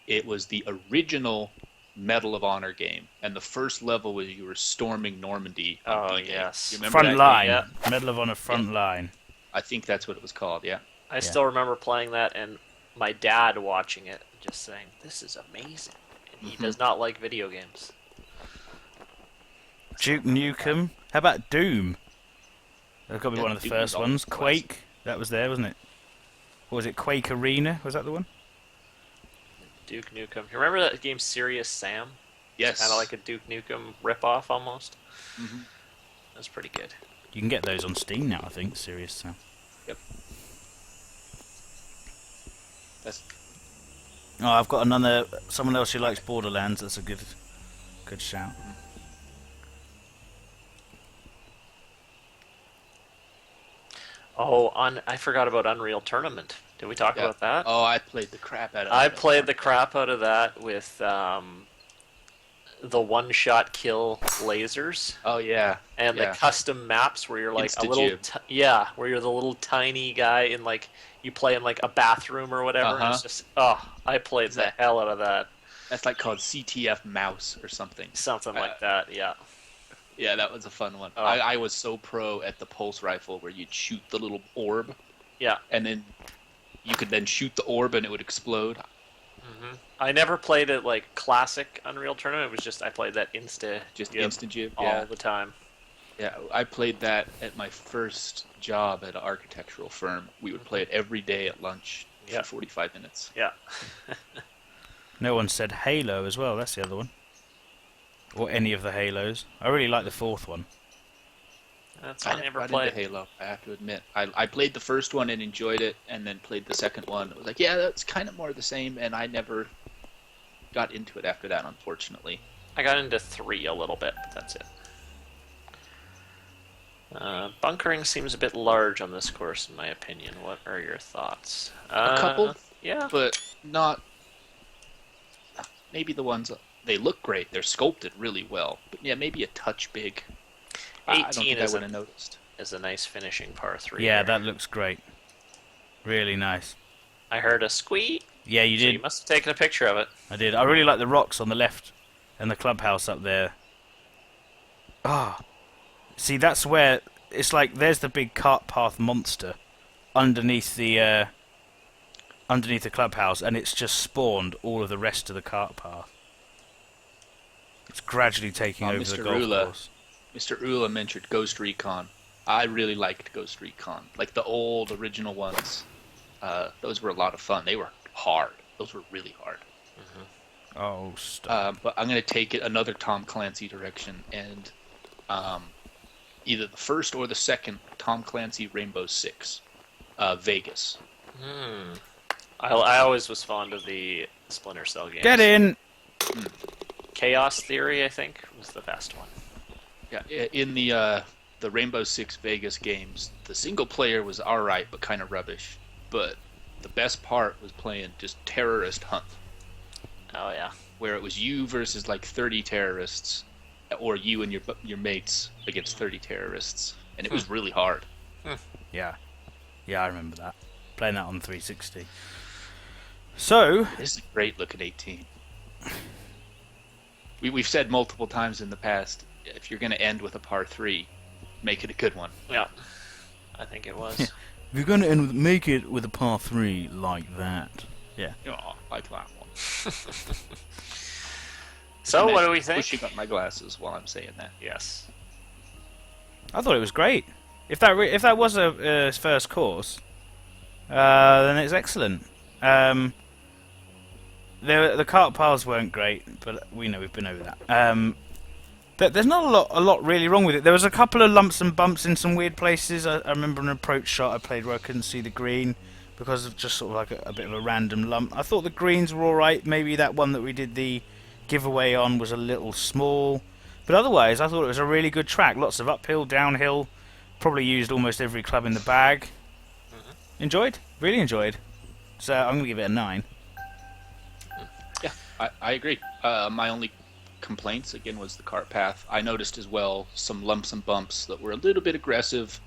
[SPEAKER 4] It was the original Medal of Honor game, and the first level was you were storming Normandy. on
[SPEAKER 3] Oh,
[SPEAKER 4] D-Day.
[SPEAKER 3] yes.
[SPEAKER 4] You remember
[SPEAKER 2] Front
[SPEAKER 4] that game?
[SPEAKER 2] line.
[SPEAKER 3] Yeah.
[SPEAKER 2] Medal of Honor front line.
[SPEAKER 4] I think that's what it was called. Yeah.
[SPEAKER 3] I still remember playing that and my dad watching it, just saying, "This is amazing." And he does not like video games.
[SPEAKER 2] Duke Nukem. How about Doom? That got to be one of the
[SPEAKER 4] Doom was
[SPEAKER 2] first
[SPEAKER 4] always
[SPEAKER 2] ones.
[SPEAKER 4] classic.
[SPEAKER 2] Quake. That was there, wasn't it? Or was it Quake Arena? Was that the one?
[SPEAKER 3] Duke Nukem. You remember that game Serious Sam?
[SPEAKER 4] Yes.
[SPEAKER 3] Kind of like a Duke Nukem ripoff almost.
[SPEAKER 4] Mhm.
[SPEAKER 3] That's pretty good.
[SPEAKER 2] You can get those on Steam now, I think. Serious Sam.
[SPEAKER 4] Yep. That's
[SPEAKER 2] Oh, I've got another. Someone else who likes Borderlands. That's a good shout.
[SPEAKER 3] Oh, I forgot about Unreal Tournament. Did we talk
[SPEAKER 4] yeah.
[SPEAKER 3] about that?
[SPEAKER 4] Oh, I played the crap out of
[SPEAKER 3] I
[SPEAKER 4] that.
[SPEAKER 3] played the crap out of that with the one-shot kill lasers
[SPEAKER 4] Oh yeah.
[SPEAKER 3] and
[SPEAKER 4] yeah.
[SPEAKER 3] the custom maps where you're like a little
[SPEAKER 4] Insta-jib.
[SPEAKER 3] where you're the little tiny guy in like you play in like a bathroom or whatever. And it's just I played the hell out of that.
[SPEAKER 4] That's like called CTF Mouse or something.
[SPEAKER 3] Something like that, yeah.
[SPEAKER 4] Yeah, that was a fun one.
[SPEAKER 3] Oh.
[SPEAKER 4] I was so pro at the pulse rifle where you'd shoot the little orb.
[SPEAKER 3] Yeah.
[SPEAKER 4] And then you could then shoot the orb and it would explode.
[SPEAKER 3] Mm-hmm. I never played it like classic Unreal Tournament. It was just I played that
[SPEAKER 4] Just instant jib.
[SPEAKER 3] all the time.
[SPEAKER 4] Yeah, I played that at my first job at an architectural firm. We would play it every day at lunch for 45 minutes.
[SPEAKER 3] Yeah.
[SPEAKER 2] No one said Halo as well. That's the other one. Or any of the Halos. I really like the fourth one.
[SPEAKER 3] That's
[SPEAKER 4] I
[SPEAKER 3] I never
[SPEAKER 4] got
[SPEAKER 3] played.
[SPEAKER 4] into Halo, I have to admit. I played the first one and enjoyed it, and then played the second one. It was like, yeah, that's kind of more the same, and I never got into it after that, unfortunately.
[SPEAKER 3] I got into 3 a little bit, but that's it. Bunkering seems a bit large on this course, in my opinion. What are your thoughts?
[SPEAKER 4] A couple,
[SPEAKER 3] yeah.
[SPEAKER 4] but not... Maybe the ones... They look great. They're sculpted really well. But yeah, maybe a touch big. I don't
[SPEAKER 3] 18
[SPEAKER 4] think I would have noticed.
[SPEAKER 3] is a nice finishing par 3.
[SPEAKER 2] Yeah,
[SPEAKER 3] there.
[SPEAKER 2] that looks great. Really nice.
[SPEAKER 3] I heard a squeak.
[SPEAKER 2] Yeah, you
[SPEAKER 3] So
[SPEAKER 2] did.
[SPEAKER 3] you must have taken a picture of it.
[SPEAKER 2] I did. I really like the rocks on the left and the clubhouse up there. Ah. See, that's where... It's like there's the big cart path monster underneath the clubhouse, and it's just spawned all of the rest of the cart path. It's gradually taking over the
[SPEAKER 4] Mr.
[SPEAKER 2] golf
[SPEAKER 4] Rula.
[SPEAKER 2] course.
[SPEAKER 4] Mr. Ula mentioned Ghost Recon. I really liked Ghost Recon. Like the old original ones. Those were a lot of fun. They were hard. Those were really hard.
[SPEAKER 2] Oh, stop.
[SPEAKER 4] But I'm going to take it another Tom Clancy direction, and either the first or the second Tom Clancy Rainbow Six, Vegas.
[SPEAKER 3] I always was fond of the Splinter Cell games.
[SPEAKER 2] Get in!
[SPEAKER 3] Chaos Theory, I think, was the best one.
[SPEAKER 4] Yeah, in the Rainbow Six Vegas games, the single player was alright, but kind of rubbish. But the best part was playing just terrorist hunt,
[SPEAKER 3] Oh, yeah.
[SPEAKER 4] where it was you versus like 30 terrorists, or you and your mates against 30 terrorists, and it was really hard.
[SPEAKER 2] Yeah. Yeah, I remember that. Playing that on 360. So...
[SPEAKER 4] This is a great looking 18. We've said multiple times in the past, if you're going to end with a par 3, make it a good one.
[SPEAKER 3] Yeah. I think it was.
[SPEAKER 2] If you're going to make it with a par 3 like that. Yeah.
[SPEAKER 4] Oh, like that one.
[SPEAKER 3] So,
[SPEAKER 4] And
[SPEAKER 3] what
[SPEAKER 4] I'm
[SPEAKER 3] do we think?
[SPEAKER 4] Pushing up my glasses while I'm saying that.
[SPEAKER 3] Yes.
[SPEAKER 2] I thought it was great. If that was a first course, then it's excellent. The cart paths weren't great, but we've been over that. There's not a lot really wrong with it. There was a couple of lumps and bumps in some weird places. I remember an approach shot I played where I couldn't see the green because of just sort of like a bit of a random lump. I thought the greens were all right. Maybe that one that we did the giveaway on was a little small, but otherwise I thought it was a really good track. Lots of uphill, downhill. Probably used almost every club in the bag. Enjoyed, really enjoyed. So I'm gonna give it a 9.
[SPEAKER 4] Yeah, I agree. My only complaints, again, was the cart path. I noticed as well some lumps and bumps that were a little bit aggressive.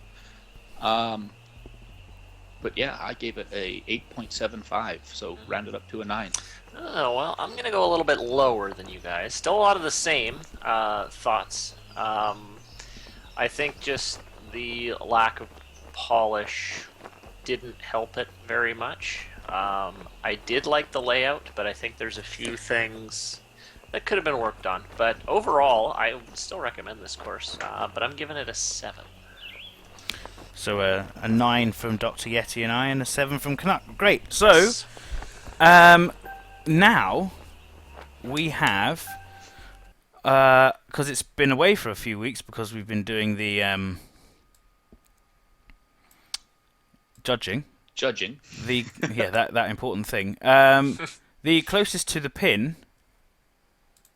[SPEAKER 4] But yeah, I gave it a 8.75, so rounded up to a 9.
[SPEAKER 3] Oh, well, I'm going to go a little bit lower than you guys. Still a lot of the same thoughts. I think just the lack of polish didn't help it very much. I did like the layout, but I think there's a few things that could have been worked on. But overall, I would still recommend this course. But I'm giving it a 7.
[SPEAKER 2] So a 9 from Dr. Yeti and I, and a 7 from Canuck. Great. So
[SPEAKER 3] Yes.
[SPEAKER 2] now we have, because it's been away for a few weeks because we've been doing the judging. That important thing. The closest to the pin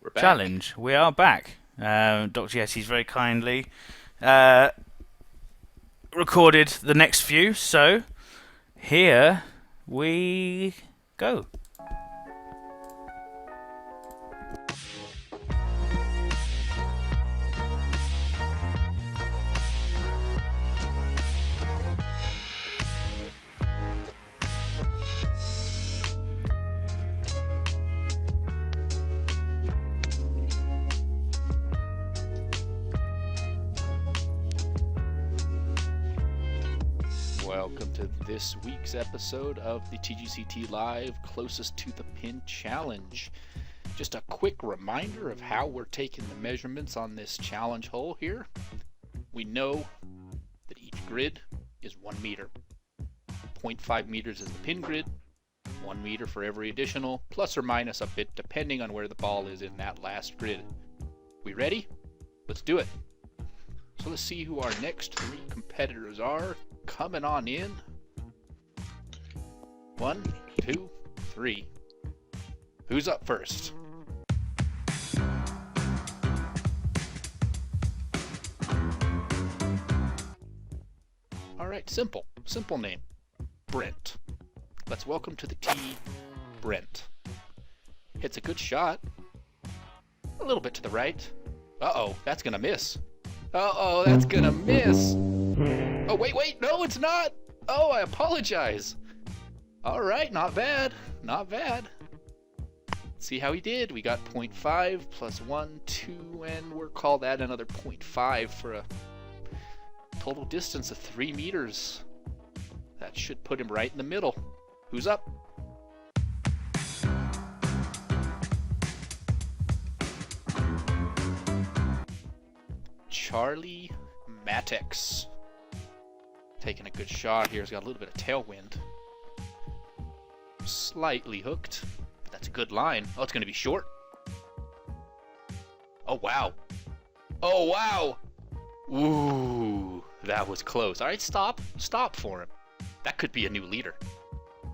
[SPEAKER 4] We're back.
[SPEAKER 2] challenge. We are back. Dr. Yeti's very kindly recorded the next few, so here we go.
[SPEAKER 4] Welcome to this week's episode of the TGCT Live Closest to the Pin Challenge. Just a quick reminder of how we're taking the measurements on this challenge hole here. We know that each grid is 1 meter. 0.5 meters is the pin grid, 1 meter for every additional, plus or minus a bit depending on where the ball is in that last grid. We ready? Let's do it. So let's see who our next 3 competitors are. Coming on in. 1, 2, 3. Who's up first? Alright, simple name. Brent. Let's welcome to the tee, Brent. Hits a good shot. A little bit to the right. Uh-oh, that's gonna miss. Uh-oh, that's gonna miss. Oh, wait, no, it's not. Oh, I apologize. All right, not bad. See how he did. We got 0.5 plus 1, 2, and we'll call that another 0.5 for a total distance of 3 meters. That should put him right in the middle. Who's up? Charlie Matex. Taking a good shot here. He's got a little bit of tailwind. Slightly hooked. But that's a good line. Oh, it's going to be short. Oh, wow. Ooh, that was close. All right, stop. Stop for him. That could be a new leader.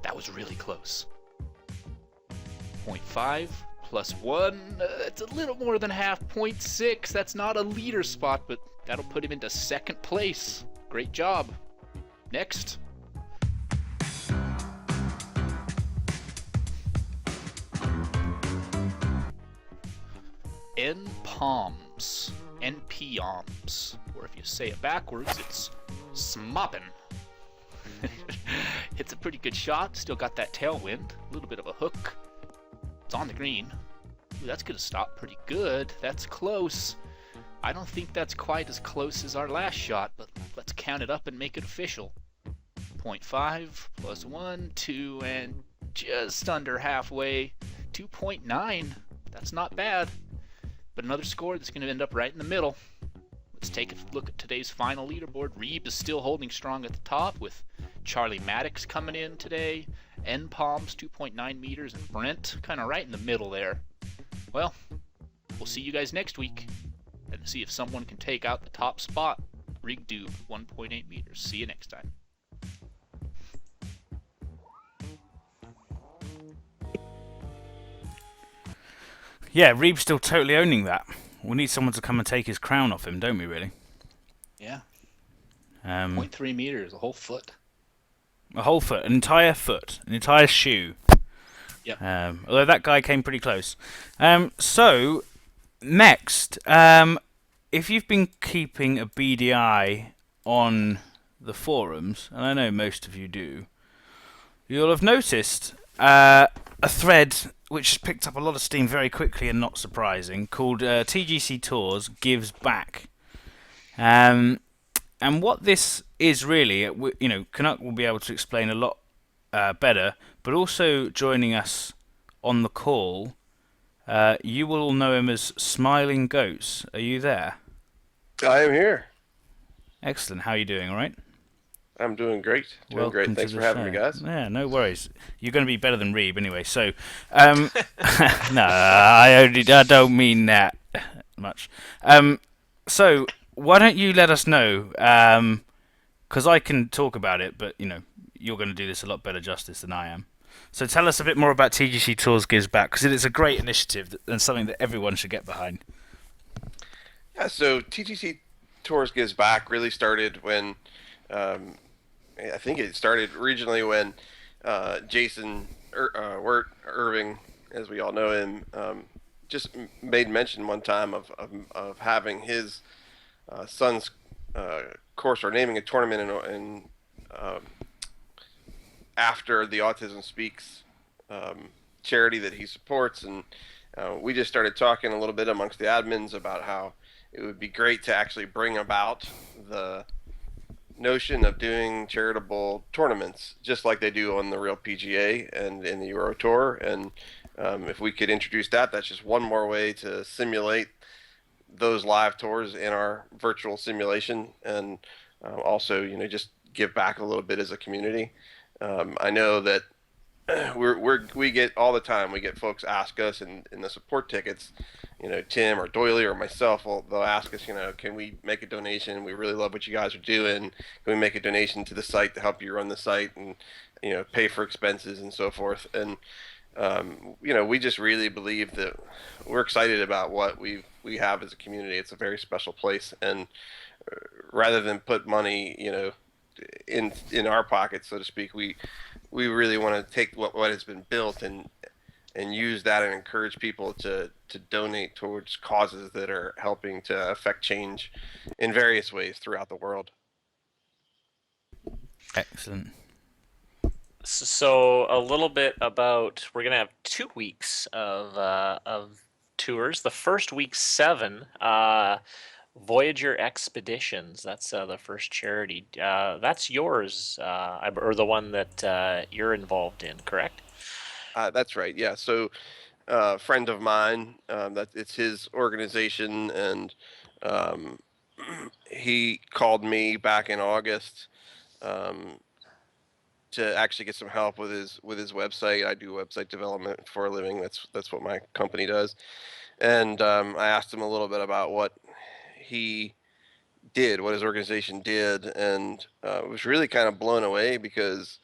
[SPEAKER 4] That was really close. 0.5 plus 1. It's a little more than half. 0.6. That's not a leader spot, but that'll put him into second place. Great job. Next. N-Palms. N-P-Oms. Or if you say it backwards, it's smoppin'. It's a pretty good shot. Still got that tailwind. A little bit of a hook. It's on the green. Ooh, that's going to stop pretty good. That's close. I don't think that's quite as close as our last shot, but let's count it up and make it official. 0.5 plus 1, 2, and just under halfway. 2.9. That's not bad. But another score that's going to end up right in the middle. Let's take a look at today's final leaderboard. Reeb is still holding strong at the top with Charlie Maddox coming in today. N-Palms 2.9 meters, and Brent kind of right in the middle there. Well, we'll see you guys next week and see if someone can take out the top spot. Rig Doob 1.8 meters. See you next time.
[SPEAKER 2] Yeah, Reeb's still totally owning that. We need someone to come and take his crown off him, don't we, really?
[SPEAKER 4] Yeah.
[SPEAKER 2] 0.3
[SPEAKER 4] 0.3 meters, a whole foot.
[SPEAKER 2] A whole foot, an entire shoe.
[SPEAKER 4] Yep.
[SPEAKER 2] Although that guy came pretty close. So, next, if you've been keeping a beady eye on the forums, and I know most of you do, you'll have noticed a thread which has picked up a lot of steam very quickly and not surprising, called TGC Tours Gives Back. And what this is really, Canuck will be able to explain a lot better, but also joining us on the call You will all know him as Smiling Goats. Are you there?
[SPEAKER 5] I am here.
[SPEAKER 2] Excellent. How are you doing? All right.
[SPEAKER 5] I'm doing great. Doing great.
[SPEAKER 2] Welcome to
[SPEAKER 5] Thanks
[SPEAKER 2] the
[SPEAKER 5] for having me,
[SPEAKER 2] show.
[SPEAKER 5] guys.
[SPEAKER 2] Yeah, no worries. You're going to be better than Reeb anyway. So, um, no, I don't mean that much. So why don't you let us know? Because I can talk about it, but you're going to do this a lot better justice than I am. So tell us a bit more about TGC Tours Gives Back, because it is a great initiative and something that everyone should get behind.
[SPEAKER 5] Yeah, so TGC Tours Gives Back really started when um, I think it started regionally when Jason Wirt Irving, as we all know him, just made mention one time of having his son's course or naming a tournament in um, after the Autism Speaks um, charity that he supports, and we just started talking a little bit amongst the admins about how it would be great to actually bring about the notion of doing charitable tournaments, just like they do on the real PGA and in the Euro Tour. And if we could introduce that, that's just one more way to simulate those live tours in our virtual simulation, and also, just give back a little bit as a community. I know that we get all the time. We get folks ask us in the support tickets, Tim or Doily or myself, they'll ask us, can we make a donation? We really love what you guys are doing. Can we make a donation to the site to help you run the site and pay for expenses and so forth? And we just really believe that we're excited about what we have as a community. It's a very special place, and rather than put money, in our pockets, so to speak, we really want to take what has been built and use that and encourage people to donate towards causes that are helping to affect change in various ways throughout the world.
[SPEAKER 2] Excellent.
[SPEAKER 3] So a little bit about we're gonna have 2 weeks of tours. The first week 7, Voyager Expeditions. That's the first charity. That's yours, or the one that you're involved in, correct?
[SPEAKER 5] That's right. Yeah. So, friend of mine, that it's his organization, and um, he called me back in August um, to actually get some help with his website. I do website development for a living. That's what my company does. And I asked him a little bit about what he did, what his organization did, and was really kind of blown away because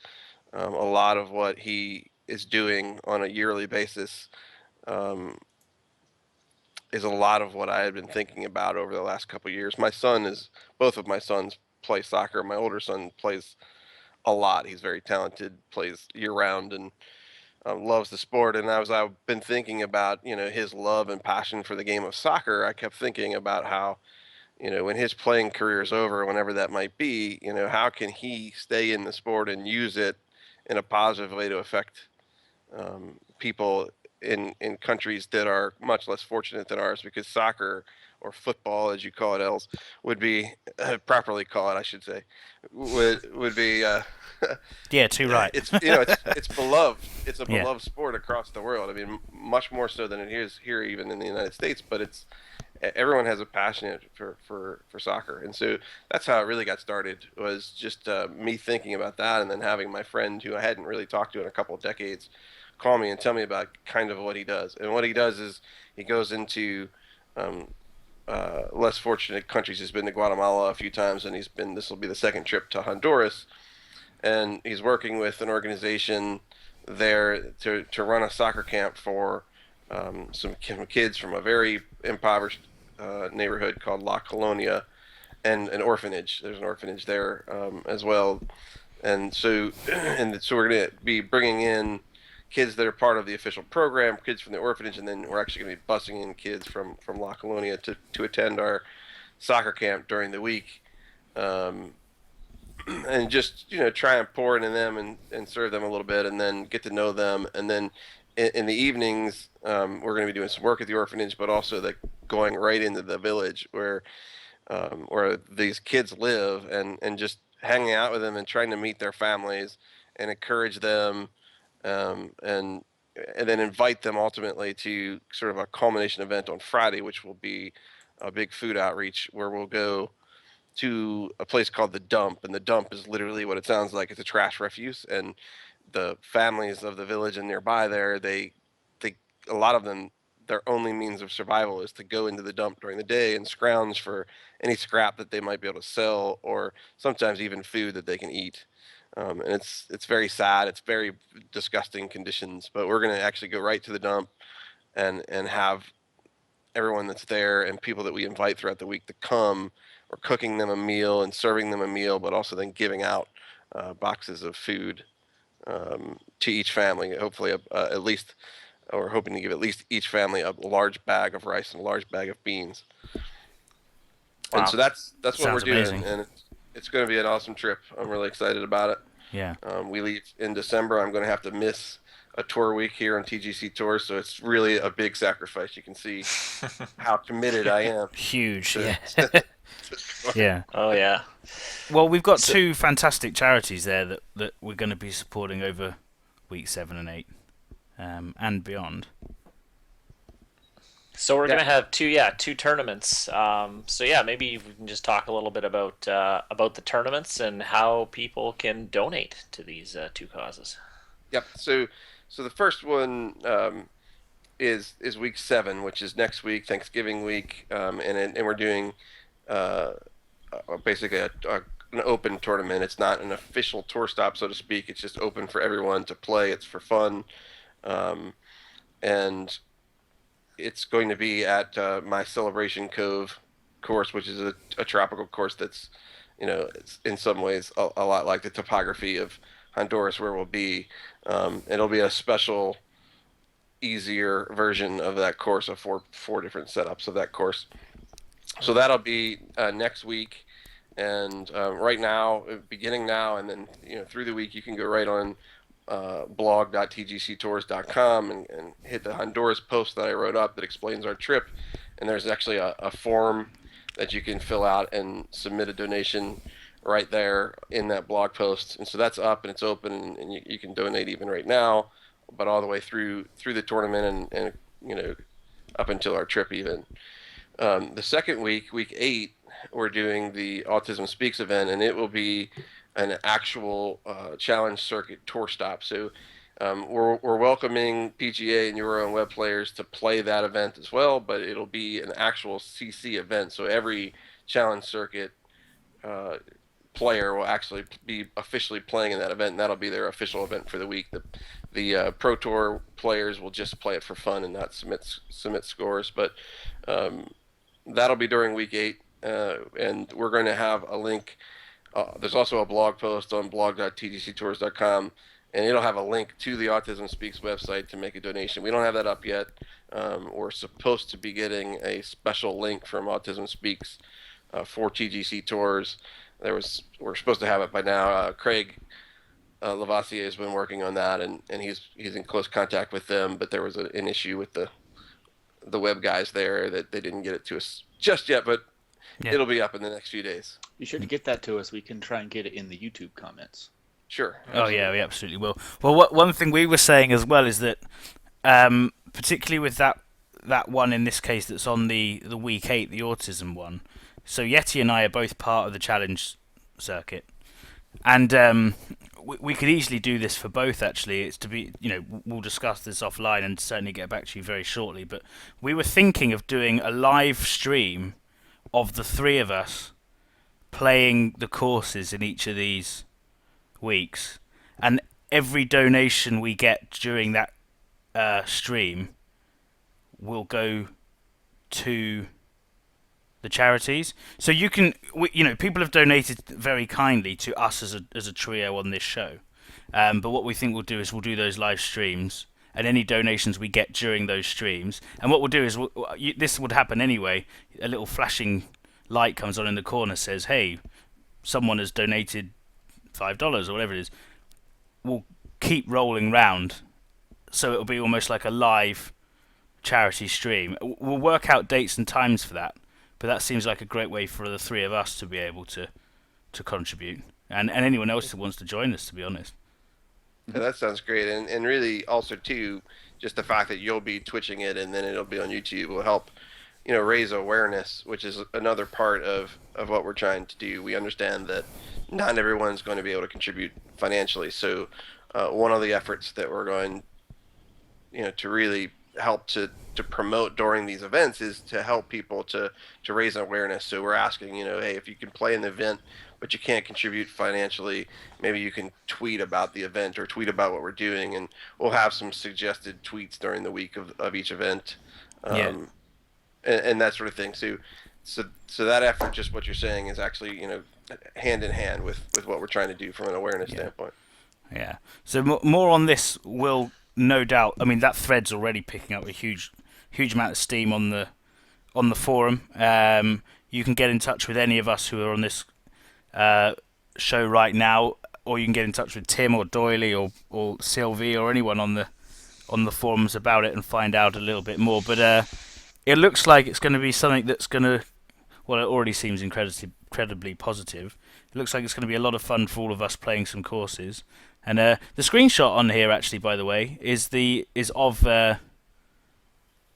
[SPEAKER 5] a lot of what he is doing on a yearly basis um, is a lot of what I had been thinking about over the last couple of years. Both of my sons play soccer. My older son plays a lot. He's very talented, plays year round, and loves the sport. And I've been thinking about his love and passion for the game of soccer. I kept thinking about how when his playing career is over, whenever that might be, how can he stay in the sport and use it in a positive way to affect people in countries that are much less fortunate than ours, because soccer, or football as you call it, Els, would be properly call it, I should say, would be
[SPEAKER 2] Yeah, too right.
[SPEAKER 5] it's beloved. It's a
[SPEAKER 2] Yeah.
[SPEAKER 5] beloved sport across the world. I mean, much more so than it is here, even in the United States. But everyone has a passion for soccer, and so that's how it really got started. Was just me thinking about that, and then having my friend, who I hadn't really talked to in a couple of decades, call me and tell me about kind of what he does. And what he does is he goes into um, less fortunate countries. He's been to Guatemala a few times, and this will be the second trip to Honduras, and he's working with an organization there to run a soccer camp for some kids from a very impoverished neighborhood called La Colonia, and an orphanage. There's an orphanage there as well, and so we're going to be bringing in kids that are part of the official program, kids from the orphanage, and then we're actually going to be busing in kids from La Colonia to attend our soccer camp during the week. And just try and pour into them and serve them a little bit, and then get to know them. And then in the evenings, we're going to be doing some work at the orphanage, but also going right into the village where these kids live, and just hanging out with them and trying to meet their families and encourage them, and and then invite them ultimately to sort of a culmination event on Friday, which will be a big food outreach where we'll go to a place called the Dump, and the Dump is literally what it sounds like. It's a trash refuse, and the families of the village and nearby there, they a lot of them, their only means of survival is to go into the dump during the day and scrounge for any scrap that they might be able to sell, or sometimes even food that they can eat. And it's very sad. It's very disgusting conditions. But we're going to actually go right to the dump and have everyone that's there and people that we invite throughout the week to come. We're cooking them a meal and serving them a meal, but also then giving out boxes of food to each family. Hopefully, at least, or hoping to give at least each family a large bag of rice and a large bag of beans.
[SPEAKER 2] Wow.
[SPEAKER 5] And so that's what
[SPEAKER 2] Sounds
[SPEAKER 5] we're doing,
[SPEAKER 2] amazing.
[SPEAKER 5] and it's going to be an awesome trip. I'm really excited about it.
[SPEAKER 2] Yeah.
[SPEAKER 5] We leave in December. I'm going to have to miss a tour week here on TGC Tours, so it's really a big sacrifice. You can see how committed I am.
[SPEAKER 2] Huge.
[SPEAKER 5] to-
[SPEAKER 2] Yeah. Yeah.
[SPEAKER 3] Oh yeah.
[SPEAKER 2] Well, we've got two fantastic charities there that we're going to be supporting over week 7 and 8, and beyond.
[SPEAKER 3] So we're gonna have two tournaments. So yeah, maybe we can just talk a little bit about the tournaments and how people can donate to these two causes.
[SPEAKER 5] Yep. So the first one is week 7, which is next week, Thanksgiving week, and we're doing basically an open tournament. It's not an official tour stop, so to speak. It's just open for everyone to play. It's for fun, and it's going to be at my Celebration Cove course, which is a tropical course that's, it's in some ways a lot like the topography of Honduras where we'll be. It'll be a special, easier version of that course, of four different setups of that course. So that'll be next week, and right now, beginning now, and then through the week, you can go right on blog.tgctours.com and hit the Honduras post that I wrote up that explains our trip, and there's actually a form that you can fill out and submit a donation right there in that blog post. And so that's up and it's open, and you can donate even right now, but all the way through the tournament and up until our trip even. The second week, week 8, we're doing the Autism Speaks event, and it will be an actual challenge circuit tour stop. So we're welcoming PGA and Euro and web players to play that event as well, but it'll be an actual CC event. So every challenge circuit player will actually be officially playing in that event, and that'll be their official event for the week. The Pro Tour players will just play it for fun and not submit scores, but that'll be during week 8, and we're going to have a link. There's also a blog post on blog.tgctours.com, and it'll have a link to the Autism Speaks website to make a donation. We don't have that up yet. We're supposed to be getting a special link from Autism Speaks for TGC Tours. We're supposed to have it by now. Craig Lavassier has been working on that, and he's in close contact with them, but there was an issue with the web guys there that they didn't get it to us just yet, but
[SPEAKER 2] Yeah.
[SPEAKER 5] it'll be up in the next few days.
[SPEAKER 4] Be sure to get that to us. We can try and get it in the YouTube comments.
[SPEAKER 5] Sure.
[SPEAKER 2] Oh yeah, we absolutely will. Well, one thing we were saying as well is that, particularly with that one in this case that's on the week 8, the autism one. So Yeti and I are both part of the challenge circuit, and we could easily do this for both. Actually, it's to be, we'll discuss this offline and certainly get back to you very shortly. But we were thinking of doing a live stream of the 3 of us playing the courses in each of these weeks, and every donation we get during that stream will go to the charities. So you can, people have donated very kindly to us as a trio on this show. But what we think we'll do is we'll do those live streams, and any donations we get during those streams. And what we'll do is this would happen anyway. A little flashing light comes on in the corner, says, "Hey, someone has donated $5 or whatever it is." We'll keep rolling round, so it'll be almost like a live charity stream. We'll work out dates and times for that, but that seems like a great way for the 3 of us to be able to contribute, and anyone else who wants to join us, to be honest.
[SPEAKER 5] Yeah, that sounds great, and really also too, just the fact that you'll be twitching it and then it'll be on YouTube will help, raise awareness, which is another part of what we're trying to do. We understand that not everyone's going to be able to contribute financially, so one of the efforts that we're going, to really help to promote during these events is to help people to raise awareness. So we're asking, hey, if you can play in the event but you can't contribute financially, maybe you can tweet about the event or tweet about what we're doing, and we'll have some suggested tweets during the week of each event,
[SPEAKER 2] Yeah.
[SPEAKER 5] and that sort of thing. So that effort, just what you're saying, is actually hand in hand with what we're trying to do from an awareness standpoint.
[SPEAKER 2] Yeah. So more on this will no doubt. I mean, that thread's already picking up a huge amount of steam on the forum. You can get in touch with any of us who are on this show right now, or you can get in touch with Tim or Doily or Sylvie or anyone on the forums about it and find out a little bit more. But it looks like it's going to be something that's going to. Well, it already seems incredibly positive. It looks like it's going to be a lot of fun for all of us playing some courses. And the screenshot on here, actually, by the way, is of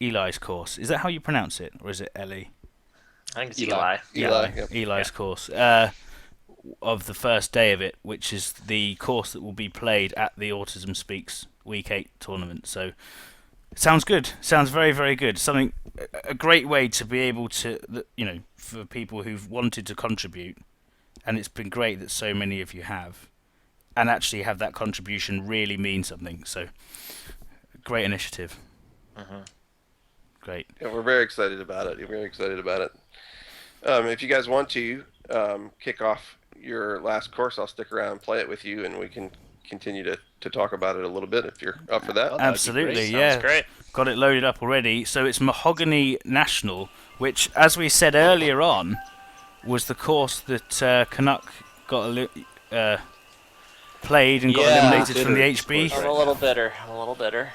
[SPEAKER 2] Eli's course. Is that how you pronounce it, or is it Ellie?
[SPEAKER 3] I think it's Eli.
[SPEAKER 5] Yep.
[SPEAKER 2] Eli's course. Of the first day of it, which is the course that will be played at the Autism Speaks Week 8 tournament. So, sounds good. Sounds very, very good. A great way to be able to, for people who've wanted to contribute, and it's been great that so many of you have, and actually have that contribution really mean something. So, great initiative. Great.
[SPEAKER 5] Yeah, we're very excited about it. If you guys want to kick off your last course, I'll stick around and play it with you, and we can continue to talk about it a little bit if you're up for that.
[SPEAKER 4] Oh, that'd be
[SPEAKER 2] Absolutely,
[SPEAKER 4] great.
[SPEAKER 2] yeah.
[SPEAKER 3] Sounds great.
[SPEAKER 2] Got it loaded up already. So it's Mahogany National, which, as we said earlier on, was the course that Canuck got played and got eliminated from the HB.
[SPEAKER 3] I'm a little bitter.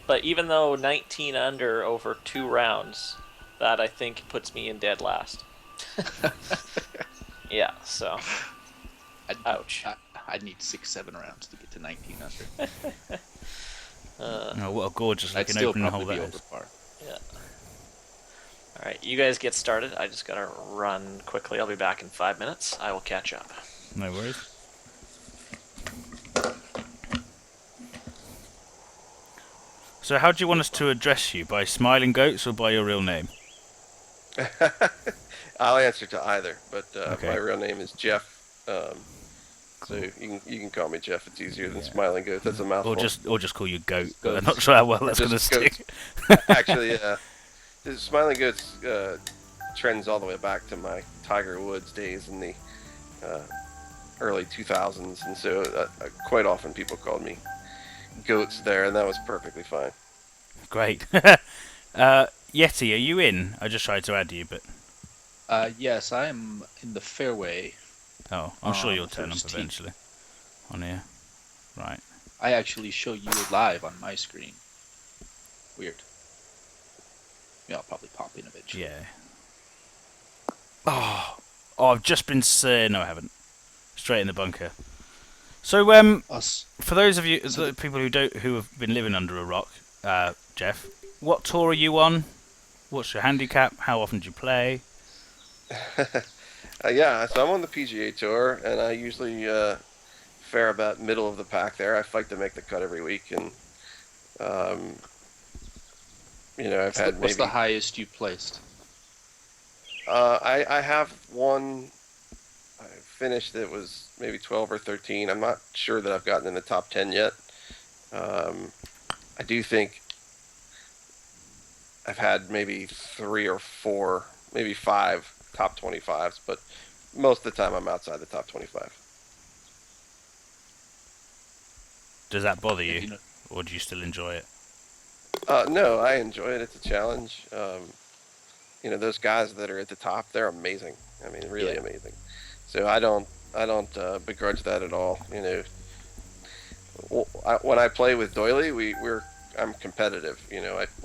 [SPEAKER 3] But even though 19 under over 2 rounds, that I think puts me in dead last. Yeah, so. Ouch.
[SPEAKER 4] I'd need 6-7 rounds to get to 19 under.
[SPEAKER 2] Oh, what a gorgeous
[SPEAKER 4] I'd
[SPEAKER 2] looking
[SPEAKER 4] still
[SPEAKER 2] opening hole
[SPEAKER 4] probably
[SPEAKER 2] that
[SPEAKER 4] be
[SPEAKER 2] is.
[SPEAKER 4] over par.
[SPEAKER 3] Yeah. Alright, you guys get started. I just gotta run quickly. I'll be back in 5 minutes. I will catch up.
[SPEAKER 2] No worries. So how do you want us to address you? By Smiling Goats or by your real name?
[SPEAKER 5] I'll answer to either, but
[SPEAKER 2] Okay.
[SPEAKER 5] my real name is Jeff. So you can call me Jeff. It's easier than Smiling Goat. That's a mouthful.
[SPEAKER 2] Or just call you Goat.
[SPEAKER 5] Goats.
[SPEAKER 2] I'm not sure how well that's
[SPEAKER 5] Just
[SPEAKER 2] going to stick.
[SPEAKER 5] Actually, the Smiling Goats trends all the way back to my Tiger Woods days in the early 2000s, and so quite often people called me Goats there, and that was perfectly fine.
[SPEAKER 2] Great. Yeti, are you in? I just tried to add you, but
[SPEAKER 4] Yes, I'm in the fairway.
[SPEAKER 2] I'm sure you'll turn up
[SPEAKER 4] first tee.
[SPEAKER 2] eventually on here. Right.
[SPEAKER 4] I actually show you live on my screen. Weird. Yeah, I'll probably pop in eventually.
[SPEAKER 2] Yeah. Oh, I've just been no, I haven't. Straight in the bunker. So,
[SPEAKER 4] Us.
[SPEAKER 2] for those of you, the people who have been living under a rock, Jeff, what tour are you on? What's your handicap? How often do you play?
[SPEAKER 5] Yeah, so I'm on the PGA Tour, and I usually fare about middle of the pack there. I fight to make the cut every week, and I've had
[SPEAKER 4] What's
[SPEAKER 5] maybe
[SPEAKER 4] the highest you placed?
[SPEAKER 5] I have one. I finished. It was maybe 12 or 13. I'm not sure that I've gotten in the top 10 yet. I do think I've had maybe 3 or 4, maybe 5 top 25s, but most of the time I'm outside the top 25.
[SPEAKER 2] Does that bother
[SPEAKER 4] You
[SPEAKER 2] you,
[SPEAKER 4] know-
[SPEAKER 2] or do you still enjoy it?
[SPEAKER 5] No, I enjoy it. It's a challenge. Those guys that are at the top, they're amazing. I mean, really
[SPEAKER 4] Yeah.
[SPEAKER 5] amazing. So I don't begrudge that at all. When I play with Doily, I'm competitive.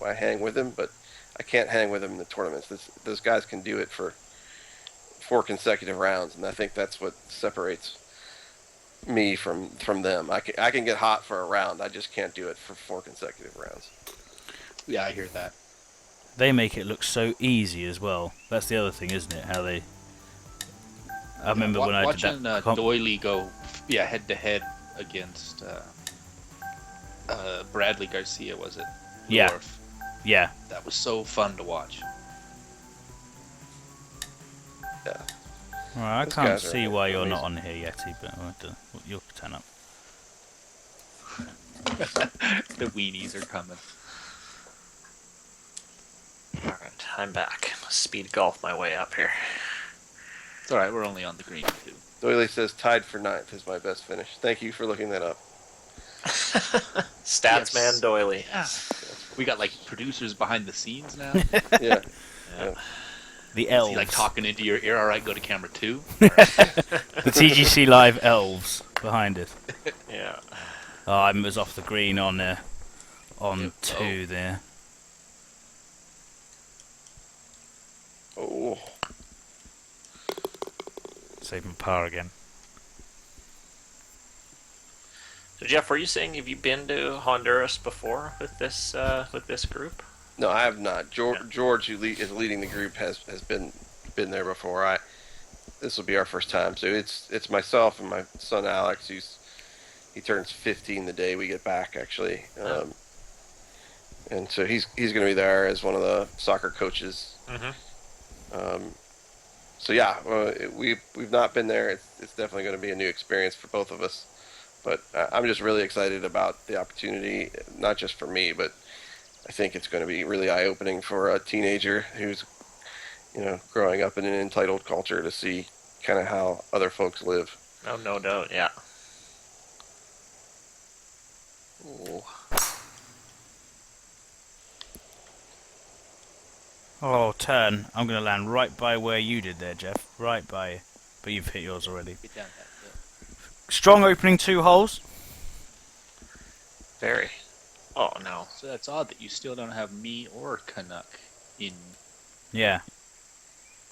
[SPEAKER 5] I hang with him, but I can't hang with him in the tournaments. Those guys can do it for 4 consecutive rounds, and I think that's what separates me from them. I can get hot for a round. I just can't do it for 4 consecutive rounds.
[SPEAKER 4] Yeah, I hear that.
[SPEAKER 2] They make it look so easy as well. That's the other thing, isn't it? How they. I remember when I did
[SPEAKER 4] watching
[SPEAKER 2] that.
[SPEAKER 4] Doily go, head to head against Bradley Garcia, was it?
[SPEAKER 2] Yeah.
[SPEAKER 4] Dwarf.
[SPEAKER 2] Yeah.
[SPEAKER 4] That was so fun to watch.
[SPEAKER 5] Yeah.
[SPEAKER 2] Well, I
[SPEAKER 5] Those
[SPEAKER 2] can't
[SPEAKER 5] guys are
[SPEAKER 2] see why you're not
[SPEAKER 5] amazing.
[SPEAKER 2] on here, Yeti, but you'll turn up.
[SPEAKER 4] The weenies are coming.
[SPEAKER 3] Alright, I'm back. Speed golf my way up here.
[SPEAKER 4] It's alright, we're only on the green, too.
[SPEAKER 5] Doily says tied for 9th is my best finish. Thank you for looking that up.
[SPEAKER 3] Stats
[SPEAKER 4] Yes.
[SPEAKER 3] man Doily.
[SPEAKER 4] Yeah. We got, like, producers behind the scenes now.
[SPEAKER 5] Yeah.
[SPEAKER 2] The
[SPEAKER 4] Is
[SPEAKER 2] elves.
[SPEAKER 4] he, like, talking into your ear? Alright, go to camera 2.
[SPEAKER 2] The TGC Live elves behind it.
[SPEAKER 3] Yeah.
[SPEAKER 2] Oh, I was off the green on
[SPEAKER 4] Yep.
[SPEAKER 2] 2 there.
[SPEAKER 5] Oh.
[SPEAKER 2] Saving par again.
[SPEAKER 3] So Jeff, were you saying have you been to Honduras before with this group?
[SPEAKER 5] No, I have not. George, who is leading the group, has been there before. This will be our first time. So it's myself and my son Alex, he turns 15 the day we get back, actually. And so he's going to be there as one of the soccer coaches.
[SPEAKER 3] Mm-hmm.
[SPEAKER 5] So yeah, we've not been there. It's definitely going to be a new experience for both of us. But I'm just really excited about the opportunity, not just for me, but I think it's going to be really eye-opening for a teenager who's, growing up in an entitled culture to see kind of how other folks live.
[SPEAKER 3] Oh, no doubt, yeah.
[SPEAKER 5] Ooh.
[SPEAKER 2] Oh, turn. I'm going to land right by where you did there, Jeff. Right by. But you've hit yours already.
[SPEAKER 4] Get down that hill.
[SPEAKER 2] Strong opening 2 holes.
[SPEAKER 3] Very. Oh, no.
[SPEAKER 4] So that's odd that you still don't have me or Canuck in
[SPEAKER 2] Yeah.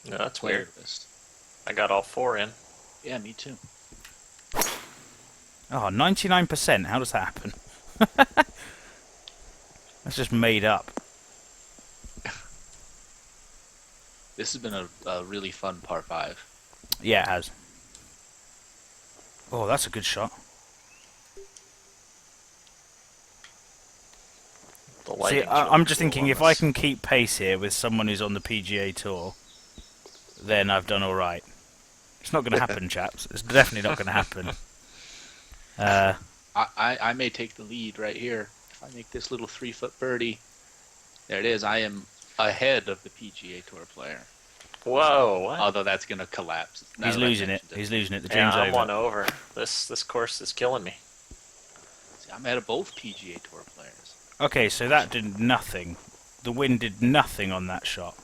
[SPEAKER 3] No, that's
[SPEAKER 4] player
[SPEAKER 3] weird.
[SPEAKER 4] list.
[SPEAKER 3] I got all 4 in.
[SPEAKER 4] Yeah, me too.
[SPEAKER 2] Oh, 99%. How does that happen? That's just made up.
[SPEAKER 4] This has been a really fun par 5.
[SPEAKER 2] Yeah, it has. Oh, that's a good shot.
[SPEAKER 3] The
[SPEAKER 2] See,
[SPEAKER 3] lighting's
[SPEAKER 2] I'm
[SPEAKER 3] really
[SPEAKER 2] just
[SPEAKER 3] cool
[SPEAKER 2] thinking
[SPEAKER 3] on
[SPEAKER 2] if I
[SPEAKER 3] this.
[SPEAKER 2] can keep pace here with someone who's on the PGA Tour, then I've done all right. It's not going to happen, chaps. It's definitely not going to happen.
[SPEAKER 4] I may take the lead right here if I make this little 3-foot birdie. There it is. I am ahead of the PGA Tour player.
[SPEAKER 3] Whoa, what?
[SPEAKER 4] Although that's going to collapse. Now
[SPEAKER 2] He's
[SPEAKER 4] that I
[SPEAKER 2] losing it.
[SPEAKER 4] mentioned
[SPEAKER 2] He's losing it. The
[SPEAKER 3] Yeah,
[SPEAKER 2] dream's
[SPEAKER 3] I'm
[SPEAKER 2] over.
[SPEAKER 3] 1 over. This course is killing me.
[SPEAKER 4] See, I'm ahead of both PGA Tour players.
[SPEAKER 2] Okay, so that did nothing. The wind did nothing on that shot.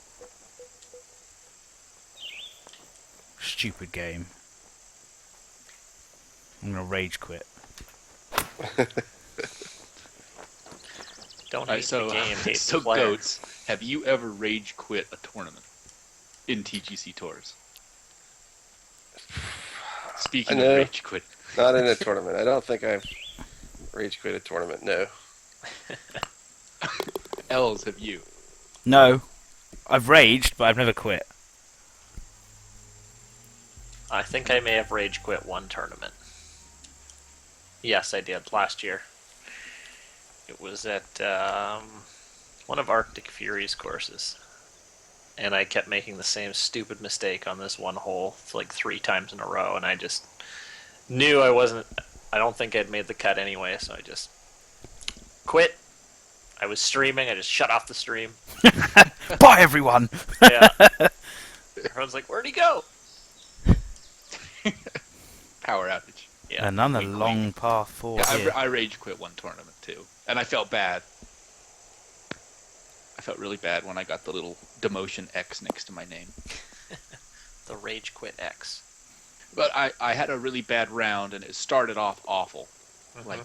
[SPEAKER 2] Stupid game. I'm going to rage quit.
[SPEAKER 3] Don't
[SPEAKER 4] Alright,
[SPEAKER 3] hate
[SPEAKER 4] so
[SPEAKER 3] the game, hate
[SPEAKER 4] so
[SPEAKER 3] the player.
[SPEAKER 4] Goats, have you ever rage quit a tournament in TGC Tours? Speaking
[SPEAKER 5] I
[SPEAKER 4] of
[SPEAKER 5] know.
[SPEAKER 4] rage quit,
[SPEAKER 5] Not in a tournament. I don't think I've rage quit a tournament. No.
[SPEAKER 4] Els, have you?
[SPEAKER 2] No. I've raged, but I've never quit.
[SPEAKER 3] I think I may have rage quit 1 tournament. Yes, I did last year. It was at one of Arctic Fury's courses, and I kept making the same stupid mistake on this one hole like 3 times in a row, and I just knew I wasn't. I don't think I'd made the cut anyway, so I just quit. I was streaming. I just shut off the stream.
[SPEAKER 2] Bye, everyone!
[SPEAKER 3] Yeah. Everyone's like, "Where'd he go?"
[SPEAKER 4] Power outage.
[SPEAKER 3] Yeah.
[SPEAKER 2] Another
[SPEAKER 3] weak
[SPEAKER 2] long
[SPEAKER 3] link.
[SPEAKER 2] par 4
[SPEAKER 4] Yeah,
[SPEAKER 2] here.
[SPEAKER 4] I rage quit 1 tournament too, and I felt bad. I felt really bad when I got the little demotion X next to my name.
[SPEAKER 3] The rage quit X.
[SPEAKER 4] But I had a really bad round, and it started off awful. Like,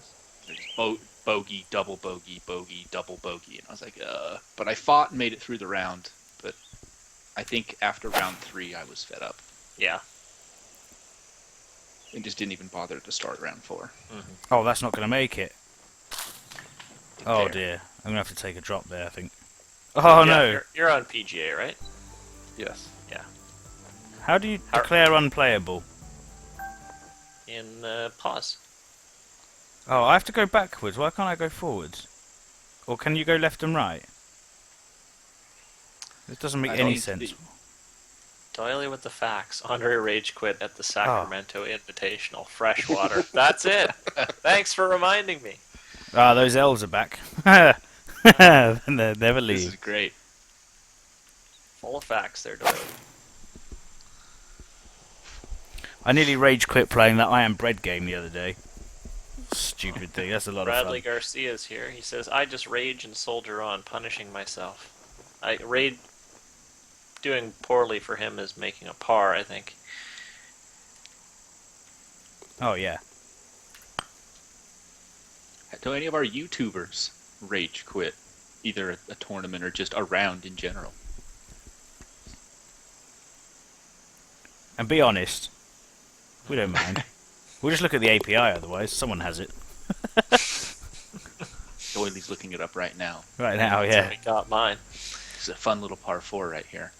[SPEAKER 4] there's bogey, double bogey, bogey, double bogey. And I was like, But I fought and made it through the round. But I think after round 3, I was fed up.
[SPEAKER 3] Yeah.
[SPEAKER 4] and just didn't even bother to start round 4.
[SPEAKER 2] Oh, that's not going to make it. Oh
[SPEAKER 3] There.
[SPEAKER 2] dear. I'm going to have to take a drop there, I think. Oh
[SPEAKER 3] Yeah,
[SPEAKER 2] no.
[SPEAKER 3] You're on PGA, right?
[SPEAKER 5] Yes.
[SPEAKER 3] Yeah.
[SPEAKER 2] How do you declare unplayable?
[SPEAKER 3] In pause.
[SPEAKER 2] Oh, I have to go backwards. Why can't I go forwards? Or can you go left and right? This doesn't make
[SPEAKER 4] I
[SPEAKER 2] any
[SPEAKER 4] think
[SPEAKER 2] sense.
[SPEAKER 3] Doily with the facts. Andre rage quit at the Sacramento Invitational. Freshwater. That's it. Thanks for reminding me.
[SPEAKER 2] Ah, those elves are back. They never
[SPEAKER 4] This is
[SPEAKER 2] leave.
[SPEAKER 4] great.
[SPEAKER 3] Full of facts there, Doily.
[SPEAKER 2] I nearly rage quit playing that I Am Bread game the other day. Stupid thing. That's a lot
[SPEAKER 3] Bradley
[SPEAKER 2] of fun.
[SPEAKER 3] Garcia's here. He says, I just rage and soldier on, punishing myself. Doing poorly for him is making a par, I think.
[SPEAKER 2] Oh yeah.
[SPEAKER 4] Do any of our YouTubers rage quit? Either a tournament or just a round in general?
[SPEAKER 2] And be honest. We don't mind. We'll just look at the API otherwise. Someone has it.
[SPEAKER 4] Doyley's looking it up right now.
[SPEAKER 2] Right now, yeah.
[SPEAKER 3] I got mine.
[SPEAKER 4] It's a fun little par 4 right here.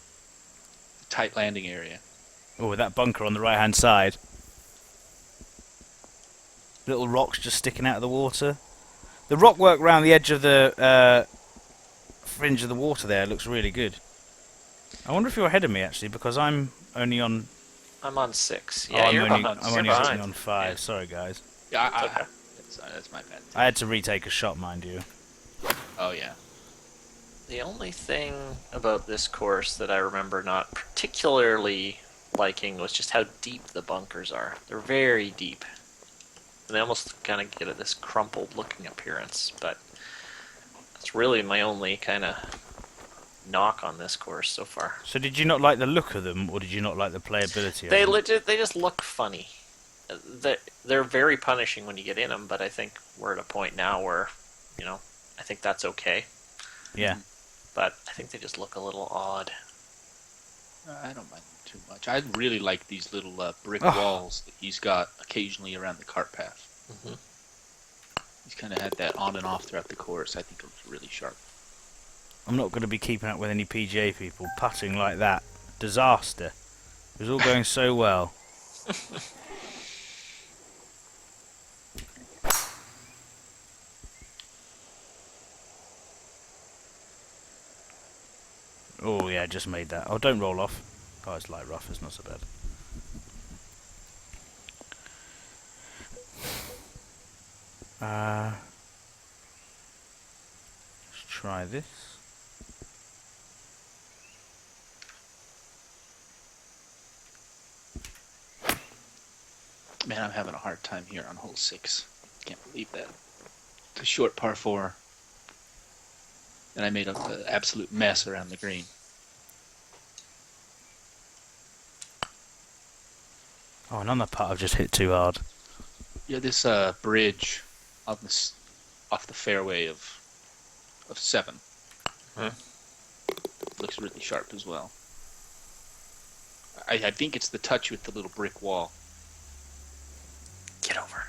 [SPEAKER 4] Tight landing area.
[SPEAKER 2] Oh, with that bunker on the right hand side. Little rocks just sticking out of the water. The rock work around the edge of the fringe of the water there looks really good. I wonder if you're ahead of me actually, because I'm only on.
[SPEAKER 3] I'm on 6.
[SPEAKER 2] Oh,
[SPEAKER 3] Yeah,
[SPEAKER 2] I'm
[SPEAKER 3] you're
[SPEAKER 2] only,
[SPEAKER 3] behind.
[SPEAKER 2] I'm
[SPEAKER 3] You're
[SPEAKER 2] only
[SPEAKER 3] behind.
[SPEAKER 2] on 5.
[SPEAKER 3] Yeah.
[SPEAKER 2] Sorry, guys.
[SPEAKER 4] Yeah,
[SPEAKER 3] okay.
[SPEAKER 4] That's my bad.
[SPEAKER 2] I had to retake a shot, mind you.
[SPEAKER 4] Oh yeah.
[SPEAKER 3] The only thing about this course that I remember not particularly liking was just how deep the bunkers are. They're very deep. And they almost kind of get this crumpled looking appearance, but that's really my only kind of knock on this course so far.
[SPEAKER 2] So did you not like the look of them, or did you not like the playability
[SPEAKER 3] They
[SPEAKER 2] of them?
[SPEAKER 3] they just look funny. They're very punishing when you get in them, but I think we're at a point now where, I think that's okay.
[SPEAKER 2] Yeah.
[SPEAKER 3] But I think they just look a little odd.
[SPEAKER 4] I don't mind them too much. I really like these little brick
[SPEAKER 2] Oh.
[SPEAKER 4] walls that he's got occasionally around the cart path.
[SPEAKER 3] Mhm.
[SPEAKER 4] He's kind of had that on and off throughout the course. I think it looks really sharp.
[SPEAKER 2] I'm not going to be keeping up with any PGA people putting like that. Disaster. It was all going so well. Oh yeah, just made that. Oh, don't roll off. Oh, it's light rough. It's not so bad. Let's try this.
[SPEAKER 4] Man, I'm having a hard time here on hole 6. Can't believe that. It's a short par 4. And I made an absolute mess around the green.
[SPEAKER 2] Oh, another putt I've just hit too hard.
[SPEAKER 4] Yeah, this bridge on this, off the fairway of 7.
[SPEAKER 3] Huh.
[SPEAKER 4] Looks really sharp as well. I think it's the touch with the little brick wall.
[SPEAKER 3] Get over.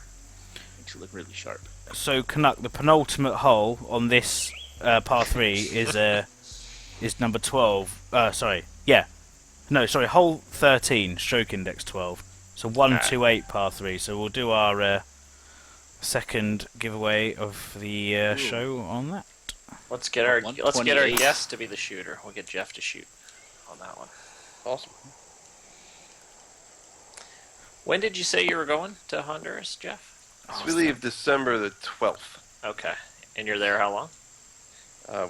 [SPEAKER 4] Makes it look really sharp.
[SPEAKER 2] So Canuck, the penultimate hole on this par 3 is number 12. Hole 13, stroke index 12. So 128 par 3. So we'll do our second giveaway of the show on that.
[SPEAKER 3] Let's get our
[SPEAKER 4] 128.
[SPEAKER 3] guest to be the shooter. We'll get Jeff to shoot on that one.
[SPEAKER 5] Awesome.
[SPEAKER 3] When did you say you were going to Honduras, Jeff?
[SPEAKER 5] So we leave December the 12th.
[SPEAKER 3] Okay. And you're there how long?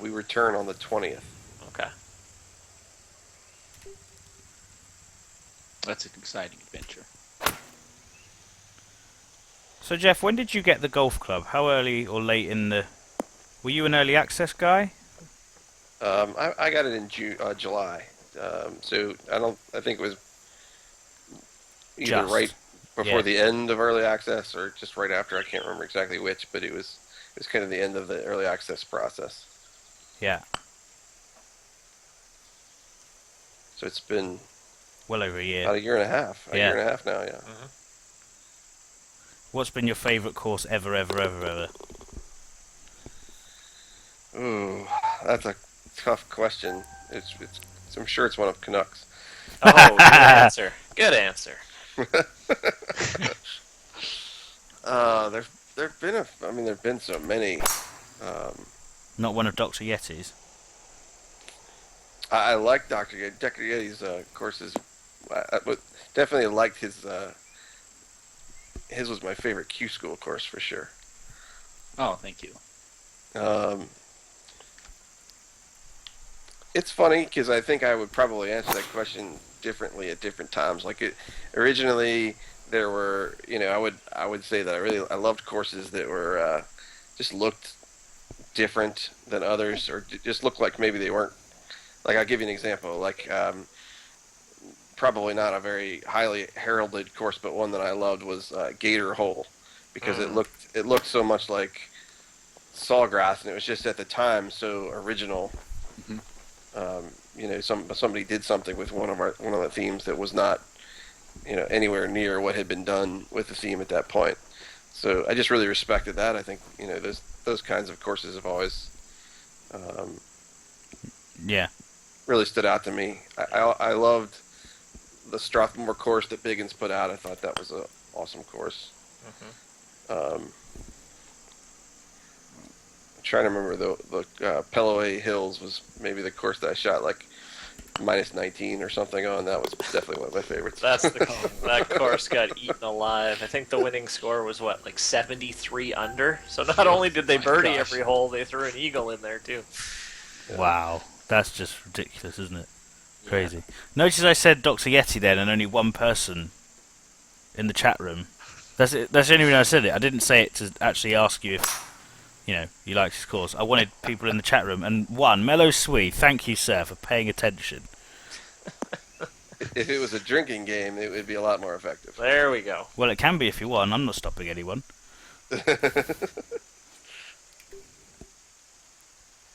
[SPEAKER 5] We return on the 20th.
[SPEAKER 3] Okay.
[SPEAKER 4] That's an exciting adventure.
[SPEAKER 2] So Jeff, when did you get the golf club? How early or late in the? Were you an early access guy?
[SPEAKER 5] I got it in July. So I think it was either
[SPEAKER 2] Just.
[SPEAKER 5] right before
[SPEAKER 2] Yeah.
[SPEAKER 5] the end of early access or just right after. I can't remember exactly which, but it was kind of the end of the early access process.
[SPEAKER 2] Yeah.
[SPEAKER 5] So it's been
[SPEAKER 2] Well over a year.
[SPEAKER 5] about a year and a half. A
[SPEAKER 2] Yeah.
[SPEAKER 5] year and a half now, yeah.
[SPEAKER 2] What's been your favourite course ever?
[SPEAKER 5] Ooh, that's a tough question. I'm sure it's one of Canucks.
[SPEAKER 3] Oh, good answer. Good answer.
[SPEAKER 5] There've been there've been so many.
[SPEAKER 2] Not one of Dr. Yeti's.
[SPEAKER 5] I like Dr. Yeti's courses. But definitely liked his. His was my favorite Q School course for sure.
[SPEAKER 4] Oh, thank you.
[SPEAKER 5] It's funny because I think I would probably answer that question differently at different times. Originally there were, I would say that I loved courses that were just looked different than others, or just looked like maybe they weren't. Like, I'll give you an example. Probably not a very highly heralded course, but one that I loved was Gator Hole, because it looked so much like Sawgrass, and it was just at the time so original. Somebody did something with one of the themes that was not, anywhere near what had been done with the theme at that point. So I just really respected that. I think those kinds of courses have always really stood out to me. I loved the Strathmore course that Biggins put out. I thought that was an awesome course. I'm trying to remember the Peloway Hills was maybe the course that I shot like minus 19 or something on. That was definitely one of my favorites.
[SPEAKER 3] That course got eaten alive. I think the winning score was like 73 under. So not only did they birdie every hole, they threw an eagle in there too.
[SPEAKER 2] Yeah. Wow, that's just ridiculous, isn't it? Crazy. Yeah. Notice I said Dr. Yeti then, and only one person in the chat room. That's it. That's the only reason I said it. I didn't say it to actually ask you if you liked his course. I wanted people in the chat room, and one, Mellow Swee, thank you, sir, for paying attention.
[SPEAKER 5] If it was a drinking game, it would be a lot more effective.
[SPEAKER 3] There we go.
[SPEAKER 2] Well, it can be if you want. I'm not stopping anyone.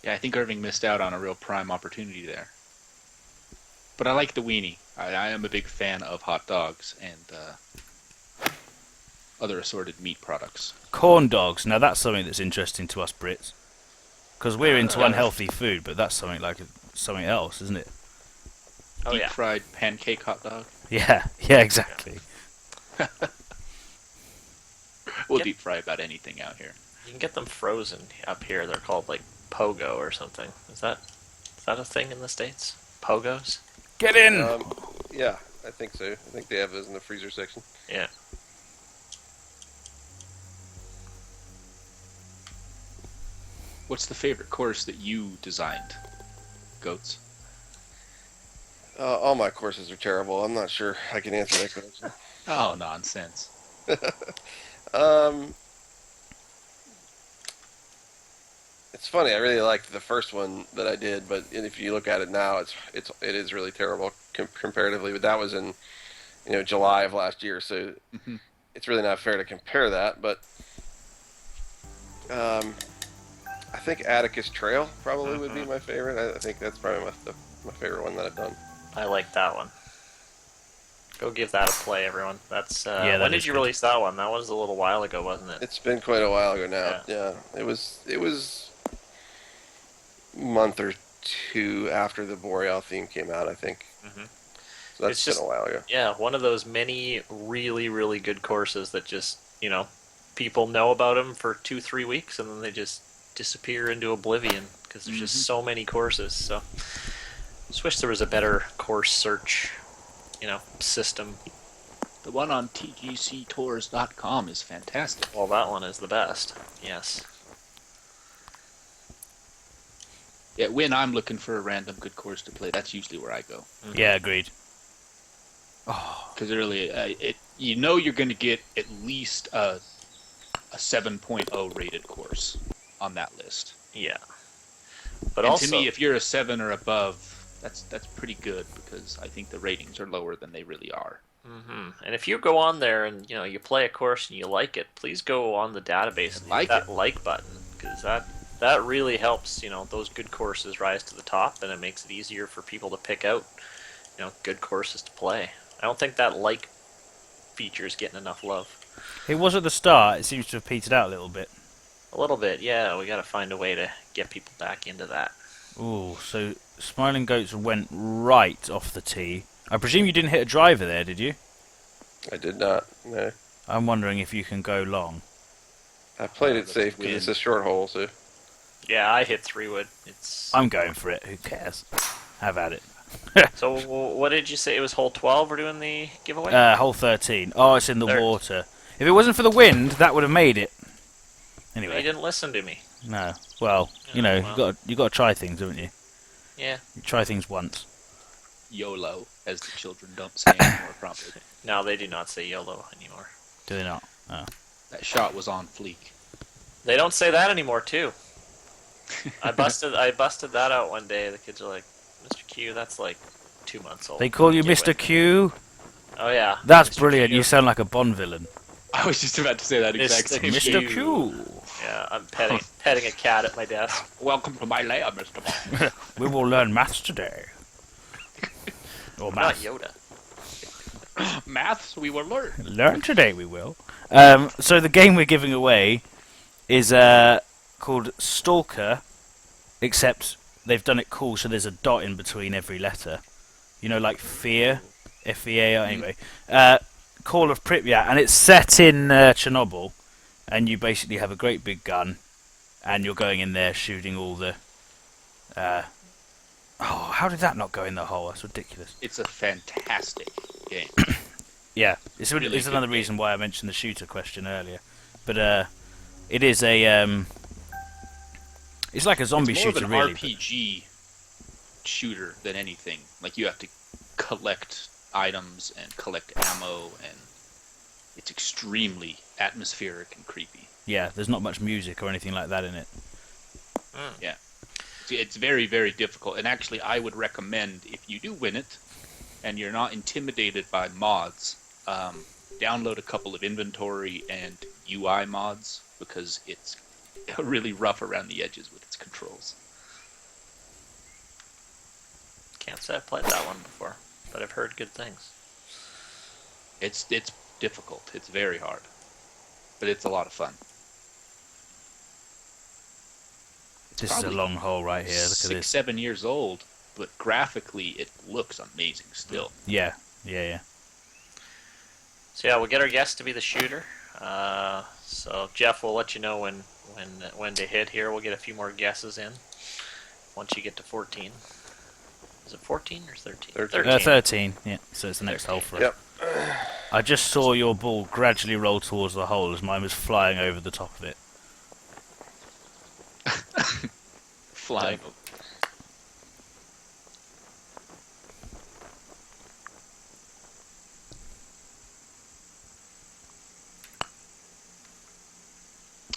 [SPEAKER 4] Yeah, I think Irving missed out on a real prime opportunity there. But I like the weenie. I am a big fan of hot dogs and other assorted meat products.
[SPEAKER 2] Corn dogs. Now that's something that's interesting to us Brits, because we're into unhealthy food, but that's something else, isn't it?
[SPEAKER 3] Oh,
[SPEAKER 4] Deep fried pancake hot dog.
[SPEAKER 2] Yeah, exactly.
[SPEAKER 4] We'll deep fry about anything out here.
[SPEAKER 3] You can get them frozen up here. They're called like pogo or something. Is that a thing in the States? Pogos?
[SPEAKER 2] Get in!
[SPEAKER 5] Yeah, I think so. I think they have those in the freezer section.
[SPEAKER 3] Yeah.
[SPEAKER 4] What's the favorite course that you designed, Goats?
[SPEAKER 5] All my courses are terrible. I'm not sure I can answer that question.
[SPEAKER 4] Oh, nonsense.
[SPEAKER 5] It's funny. I really liked the first one that I did, but if you look at it now, it is really terrible comparatively. But that was in July of last year, so it's really not fair to compare that. But I think Atticus Trail probably would be my favorite. I think that's probably my favorite one that I've done.
[SPEAKER 3] I like that one. Go give that a play, everyone. That's when did you
[SPEAKER 2] good.
[SPEAKER 3] release that one? That was a little while ago, wasn't it?
[SPEAKER 5] It's been quite a while ago now. Yeah. It was a month or two after the Boreal theme came out, I think. So that's been a while ago.
[SPEAKER 3] Yeah, one of those many really, really good courses that just, people know about them for 2-3 weeks and then they just disappear into oblivion because there's just so many courses. So just wish there was a better course search, system.
[SPEAKER 4] The one on TGCTours.com is fantastic.
[SPEAKER 3] Well, that one is the best. Yes.
[SPEAKER 4] Yeah, when I'm looking for a random good course to play, that's usually where I go.
[SPEAKER 2] Yeah, agreed.
[SPEAKER 4] Because really, you're going to get at least a 7.0 rated course on that list.
[SPEAKER 3] Yeah.
[SPEAKER 4] But also, to me, if you're a 7 or above, that's pretty good, because I think the ratings are lower than they really are.
[SPEAKER 3] And if you go on there and you play a course and you like it, please go on the database and hit that like button, because that really helps those good courses rise to the top, and it makes it easier for people to pick out good courses to play. I don't think that like feature is getting enough love.
[SPEAKER 2] It was at the start. It seems to have petered out a little bit.
[SPEAKER 3] A little bit, yeah. We got to find a way to get people back into that.
[SPEAKER 2] Ooh, so Smiling Goats went right off the tee. I presume you didn't hit a driver there, did you?
[SPEAKER 5] I did not. No.
[SPEAKER 2] I'm wondering if you can go long.
[SPEAKER 5] I played it safe because it's a short hole, so.
[SPEAKER 3] Yeah, I hit 3-wood.
[SPEAKER 2] I'm going for it. Who cares? Have at it.
[SPEAKER 3] So what did you say? It was hole 12 we're doing the giveaway?
[SPEAKER 2] Hole 13. Oh, it's in the water. If it wasn't for the wind, that would have made it. Anyway.
[SPEAKER 3] You didn't listen to me.
[SPEAKER 2] No. Well, you know, you got to try things, haven't you?
[SPEAKER 3] Yeah.
[SPEAKER 2] You try things once.
[SPEAKER 4] YOLO, as the children don't say anymore, probably.
[SPEAKER 3] No, they do not say YOLO anymore.
[SPEAKER 2] Do they not? Oh.
[SPEAKER 4] That shot was on fleek.
[SPEAKER 3] They don't say that anymore, too. I busted that out one day. The kids are like, Mr. Q, that's like 2 months old.
[SPEAKER 2] They call you
[SPEAKER 3] Get
[SPEAKER 2] Mr.
[SPEAKER 3] with it."
[SPEAKER 2] Q?
[SPEAKER 3] Oh, yeah.
[SPEAKER 2] That's
[SPEAKER 3] Mr.
[SPEAKER 2] brilliant.
[SPEAKER 3] Q.
[SPEAKER 2] You sound like a Bond villain.
[SPEAKER 4] I was just about to say that exact
[SPEAKER 3] Mr.
[SPEAKER 4] same
[SPEAKER 2] Mr.
[SPEAKER 4] thing.
[SPEAKER 2] Q.
[SPEAKER 3] Yeah, I'm petting a cat at my desk.
[SPEAKER 4] Welcome to my lair, Mr. Bond.
[SPEAKER 2] We will learn maths today. Or
[SPEAKER 3] Not
[SPEAKER 2] maths.
[SPEAKER 3] Yoda.
[SPEAKER 4] Maths, we will learn.
[SPEAKER 2] Learn today, we will. So the game we're giving away is called Stalker, except they've done it cool, so there's a dot in between every letter. You know, like Fear, F-E-A-R, anyway. Call of Pripyat, and it's set in Chernobyl, and you basically have a great big gun, and you're going in there shooting all the... Oh, how did that not go in the hole? That's ridiculous.
[SPEAKER 4] It's a fantastic game.
[SPEAKER 2] Yeah, it's
[SPEAKER 4] Really
[SPEAKER 2] it's another
[SPEAKER 4] good
[SPEAKER 2] reason why I mentioned the shooter question earlier. But it is a it's like a zombie
[SPEAKER 4] It's more
[SPEAKER 2] shooter,
[SPEAKER 4] of an
[SPEAKER 2] really.
[SPEAKER 4] RPG shooter than anything. Like, you have to collect items and collect ammo, and it's extremely atmospheric and creepy.
[SPEAKER 2] Yeah, there's not much music or anything like that in it.
[SPEAKER 4] Yeah. It's very, very difficult. And actually, I would recommend, if you do win it, and you're not intimidated by mods, download a couple of inventory and UI mods, because it's really rough around the edges with its controls.
[SPEAKER 3] Can't say I've played that one before, but I've heard good things.
[SPEAKER 4] It's difficult. It's very hard. But it's a lot of fun.
[SPEAKER 2] This is a
[SPEAKER 4] probably
[SPEAKER 2] long hole right here. Look at this.
[SPEAKER 4] 6-7 years old, but graphically it looks amazing still.
[SPEAKER 2] Yeah.
[SPEAKER 3] So yeah, we'll get our guest to be the shooter. So Jeff will let you know when to hit here. We'll get a few more guesses in once you get to 14. Is it 14 or 13?
[SPEAKER 2] 13. Yeah. So it's the next hole for it.
[SPEAKER 5] Yep.
[SPEAKER 2] I just saw your ball gradually roll towards the hole as mine was flying over the top of it.
[SPEAKER 4] Flying.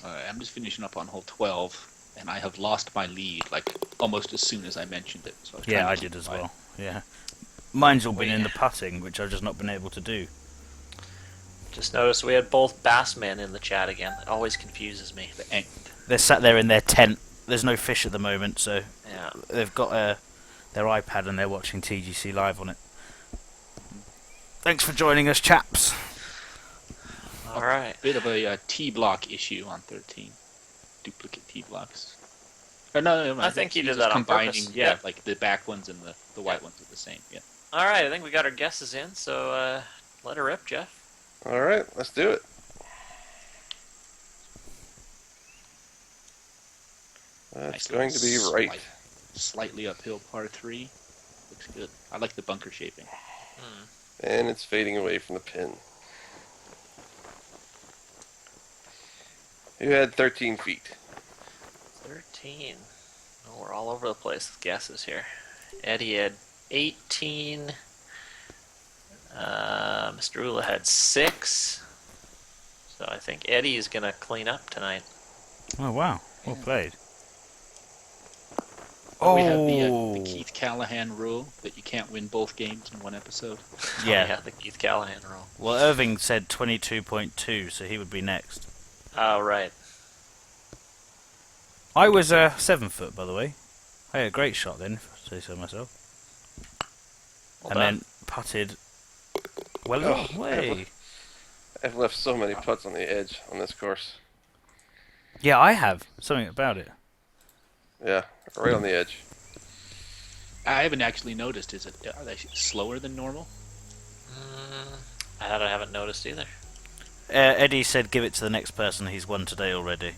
[SPEAKER 4] I'm just finishing up on hole 12, and I have lost my lead, like, almost as soon as I mentioned it. So
[SPEAKER 2] Yeah, I did as well. Yeah. Mine's all been in the putting, which I've just not been able to do.
[SPEAKER 3] Just noticed we had both bassmen in the chat again. It always confuses me.
[SPEAKER 2] They're sat there in their tent. There's no fish at the moment, so
[SPEAKER 3] Yeah.
[SPEAKER 2] they've got their iPad and they're watching TGC live on it. Thanks for joining us, chaps.
[SPEAKER 3] All right.
[SPEAKER 4] Bit of a T-block issue on 13. Duplicate T-blocks. No,
[SPEAKER 3] I think he did
[SPEAKER 4] just
[SPEAKER 3] that on
[SPEAKER 4] combining,
[SPEAKER 3] purpose.
[SPEAKER 4] Yeah,
[SPEAKER 3] Yeah.
[SPEAKER 4] like the back ones and the white ones are the same. Yeah.
[SPEAKER 3] All right. I think we got our guesses in. So let her rip, Jeff.
[SPEAKER 5] All right, let's do it. That's
[SPEAKER 4] Nice
[SPEAKER 5] going to be right.
[SPEAKER 4] Slightly uphill par 3. Looks good. I like the bunker shaping.
[SPEAKER 5] And it's fading away from the pin. You had 13 feet.
[SPEAKER 3] 13. Oh, we're all over the place with guesses here. Eddie had 18. Mr. Ula had 6. So I think Eddie is going to clean up tonight.
[SPEAKER 2] Oh, wow. Well played.
[SPEAKER 4] We have the Keith Callahan rule that you can't win both games in one episode.
[SPEAKER 2] Yeah.
[SPEAKER 3] Oh, yeah, the Keith Callahan rule.
[SPEAKER 2] Well, Irving said 22.2, so he would be next.
[SPEAKER 3] Oh, right.
[SPEAKER 2] I was 7 foot, by the way. I had a great shot then, if I say so myself.
[SPEAKER 3] Well
[SPEAKER 2] and
[SPEAKER 3] done.
[SPEAKER 2] then putted well a long way.
[SPEAKER 5] I've left so many putts on the edge on this course.
[SPEAKER 2] Yeah, I have something about it.
[SPEAKER 5] Yeah, right on the edge.
[SPEAKER 4] I haven't actually noticed. Are they slower than normal?
[SPEAKER 3] I haven't noticed either.
[SPEAKER 2] Eddie said give it to the next person. He's won today already.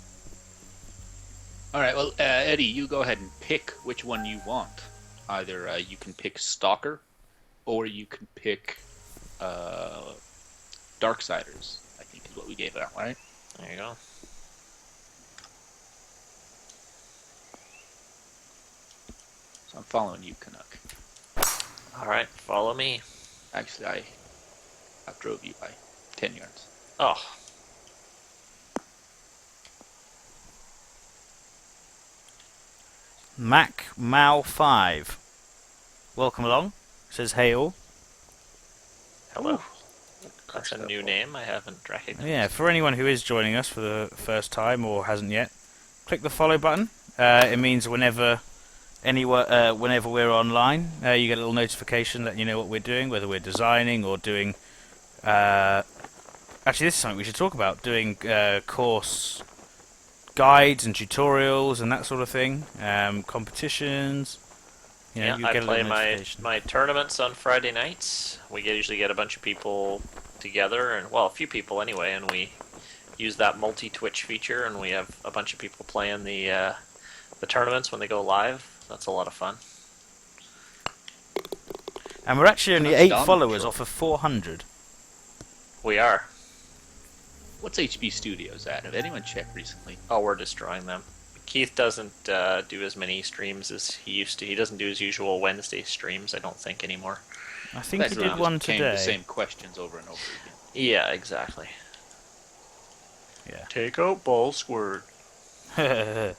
[SPEAKER 4] All right. Well, Eddie, you go ahead and pick which one you want. Either you can pick Stalker, or you can pick Darksiders. I think is what we gave out, right?
[SPEAKER 3] There you go.
[SPEAKER 4] So I'm following you, Canuck.
[SPEAKER 3] All right, follow me.
[SPEAKER 4] Actually, I outdrove you by 10 yards.
[SPEAKER 3] Oh,
[SPEAKER 2] Mac Mao 5. Welcome along. Says hey all.
[SPEAKER 3] hello. That's a new name I haven't recognized.
[SPEAKER 2] Yeah, for anyone who is joining us for the first time or hasn't yet, click the follow button. It means whenever we're online, you get a little notification letting you know what we're doing, whether we're designing or doing. Actually, this is something we should talk about: doing course guides and tutorials and that sort of thing, competitions. You know,
[SPEAKER 3] Yeah,
[SPEAKER 2] you
[SPEAKER 3] I
[SPEAKER 2] get a
[SPEAKER 3] play
[SPEAKER 2] little
[SPEAKER 3] my
[SPEAKER 2] notification.
[SPEAKER 3] tournaments on Friday nights. We usually get a bunch of people together, and well, a few people anyway, and we use that multi-Twitch feature, and we have a bunch of people playing the tournaments when they go live. That's a lot of fun.
[SPEAKER 2] And we're actually only
[SPEAKER 4] That's
[SPEAKER 2] 8
[SPEAKER 4] dumb,
[SPEAKER 2] followers
[SPEAKER 4] sure.
[SPEAKER 2] off of 400.
[SPEAKER 3] We are.
[SPEAKER 4] What's HB Studios at? Have anyone checked recently?
[SPEAKER 3] Oh, we're destroying them. Keith doesn't do as many streams as he used to. He doesn't do his usual Wednesday streams, I don't think, anymore.
[SPEAKER 2] I think he
[SPEAKER 4] Basically
[SPEAKER 2] did one
[SPEAKER 4] just came the
[SPEAKER 2] today.
[SPEAKER 4] same questions over and over again.
[SPEAKER 3] Yeah, exactly.
[SPEAKER 2] Yeah.
[SPEAKER 3] Take out ball squirt.
[SPEAKER 2] As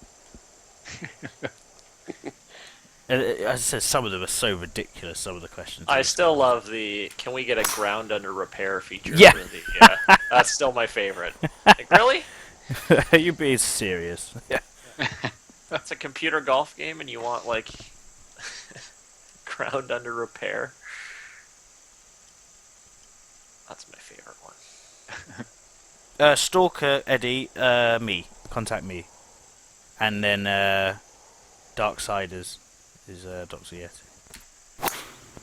[SPEAKER 2] I said, some of them are so ridiculous. Some of the questions.
[SPEAKER 3] I still love the "can we get a ground under repair" feature.
[SPEAKER 2] Yeah.
[SPEAKER 3] For the, that's still my favorite. Like, really?
[SPEAKER 2] You're being serious. Yeah.
[SPEAKER 3] It's a computer golf game, and you want like ground under repair? That's my favorite one.
[SPEAKER 2] Stalker Eddie, me. Contact me. And then Darksiders is Dr. Yeti.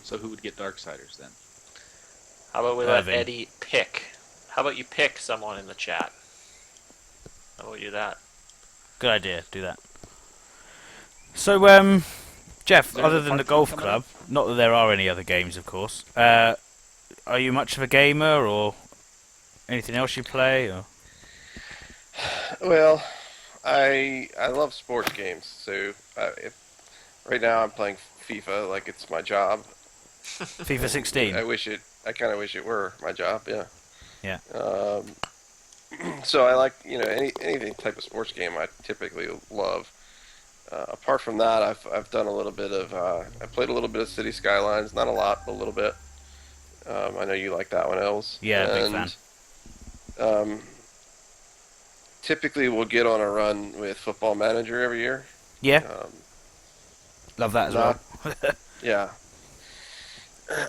[SPEAKER 4] So who would get Darksiders then?
[SPEAKER 3] How about we let
[SPEAKER 2] Irving.
[SPEAKER 3] Eddie pick? How about you pick someone in the chat? How about you do that?
[SPEAKER 2] Good idea. Do that. So, Jeff,
[SPEAKER 4] there
[SPEAKER 2] other
[SPEAKER 4] the
[SPEAKER 2] than the
[SPEAKER 4] park
[SPEAKER 2] golf
[SPEAKER 4] coming
[SPEAKER 2] club, not that there are any other games, of course. Are you much of a gamer, or anything else you play? Or
[SPEAKER 5] Well, I love sports games, so right now I'm playing FIFA like it's my job.
[SPEAKER 2] FIFA 16?
[SPEAKER 5] I kind of wish it were my job. Yeah.
[SPEAKER 2] Yeah.
[SPEAKER 5] So I like anything type of sports game I typically love. Apart from that, I've done a little bit of I played a little bit of City Skylines, not a lot, but a little bit. I know you like that one, Els.
[SPEAKER 2] Yeah, big fan.
[SPEAKER 5] Typically, we'll get on a run with Football Manager every year.
[SPEAKER 2] Yeah, love that as well.
[SPEAKER 5] Yeah.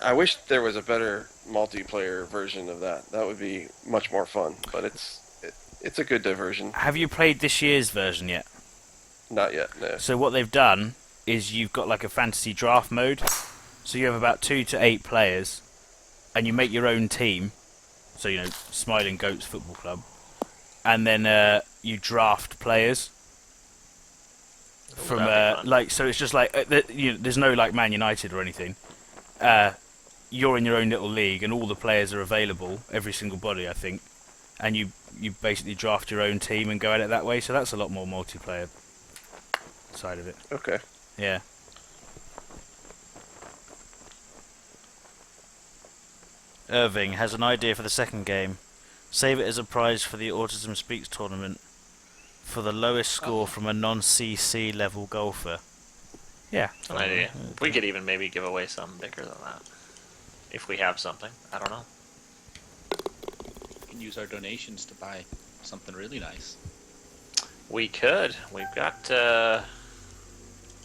[SPEAKER 5] I wish there was a better multiplayer version of that. That would be much more fun. But it's a good diversion.
[SPEAKER 2] Have you played this year's version yet?
[SPEAKER 5] Not yet, no.
[SPEAKER 2] So what they've done is you've got like a fantasy draft mode. So you have about 2 to 8 players, and you make your own team. So Smiling Goats Football Club, and then you draft players from so it's just like there's no like Man United or anything. You're in your own little league, and all the players are available, every single body, I think, and you basically draft your own team and go at it that way. So that's a lot more multiplayer side of it.
[SPEAKER 5] Okay.
[SPEAKER 2] Yeah. Irving has an idea for the second game. Save it as a prize for the Autism Speaks tournament for the lowest score from a non-CC level golfer. Yeah.
[SPEAKER 3] That's an idea. We could even maybe give away something bigger than that. If we have something. I don't know.
[SPEAKER 4] We can use our donations to buy something really nice.
[SPEAKER 3] We could. We've got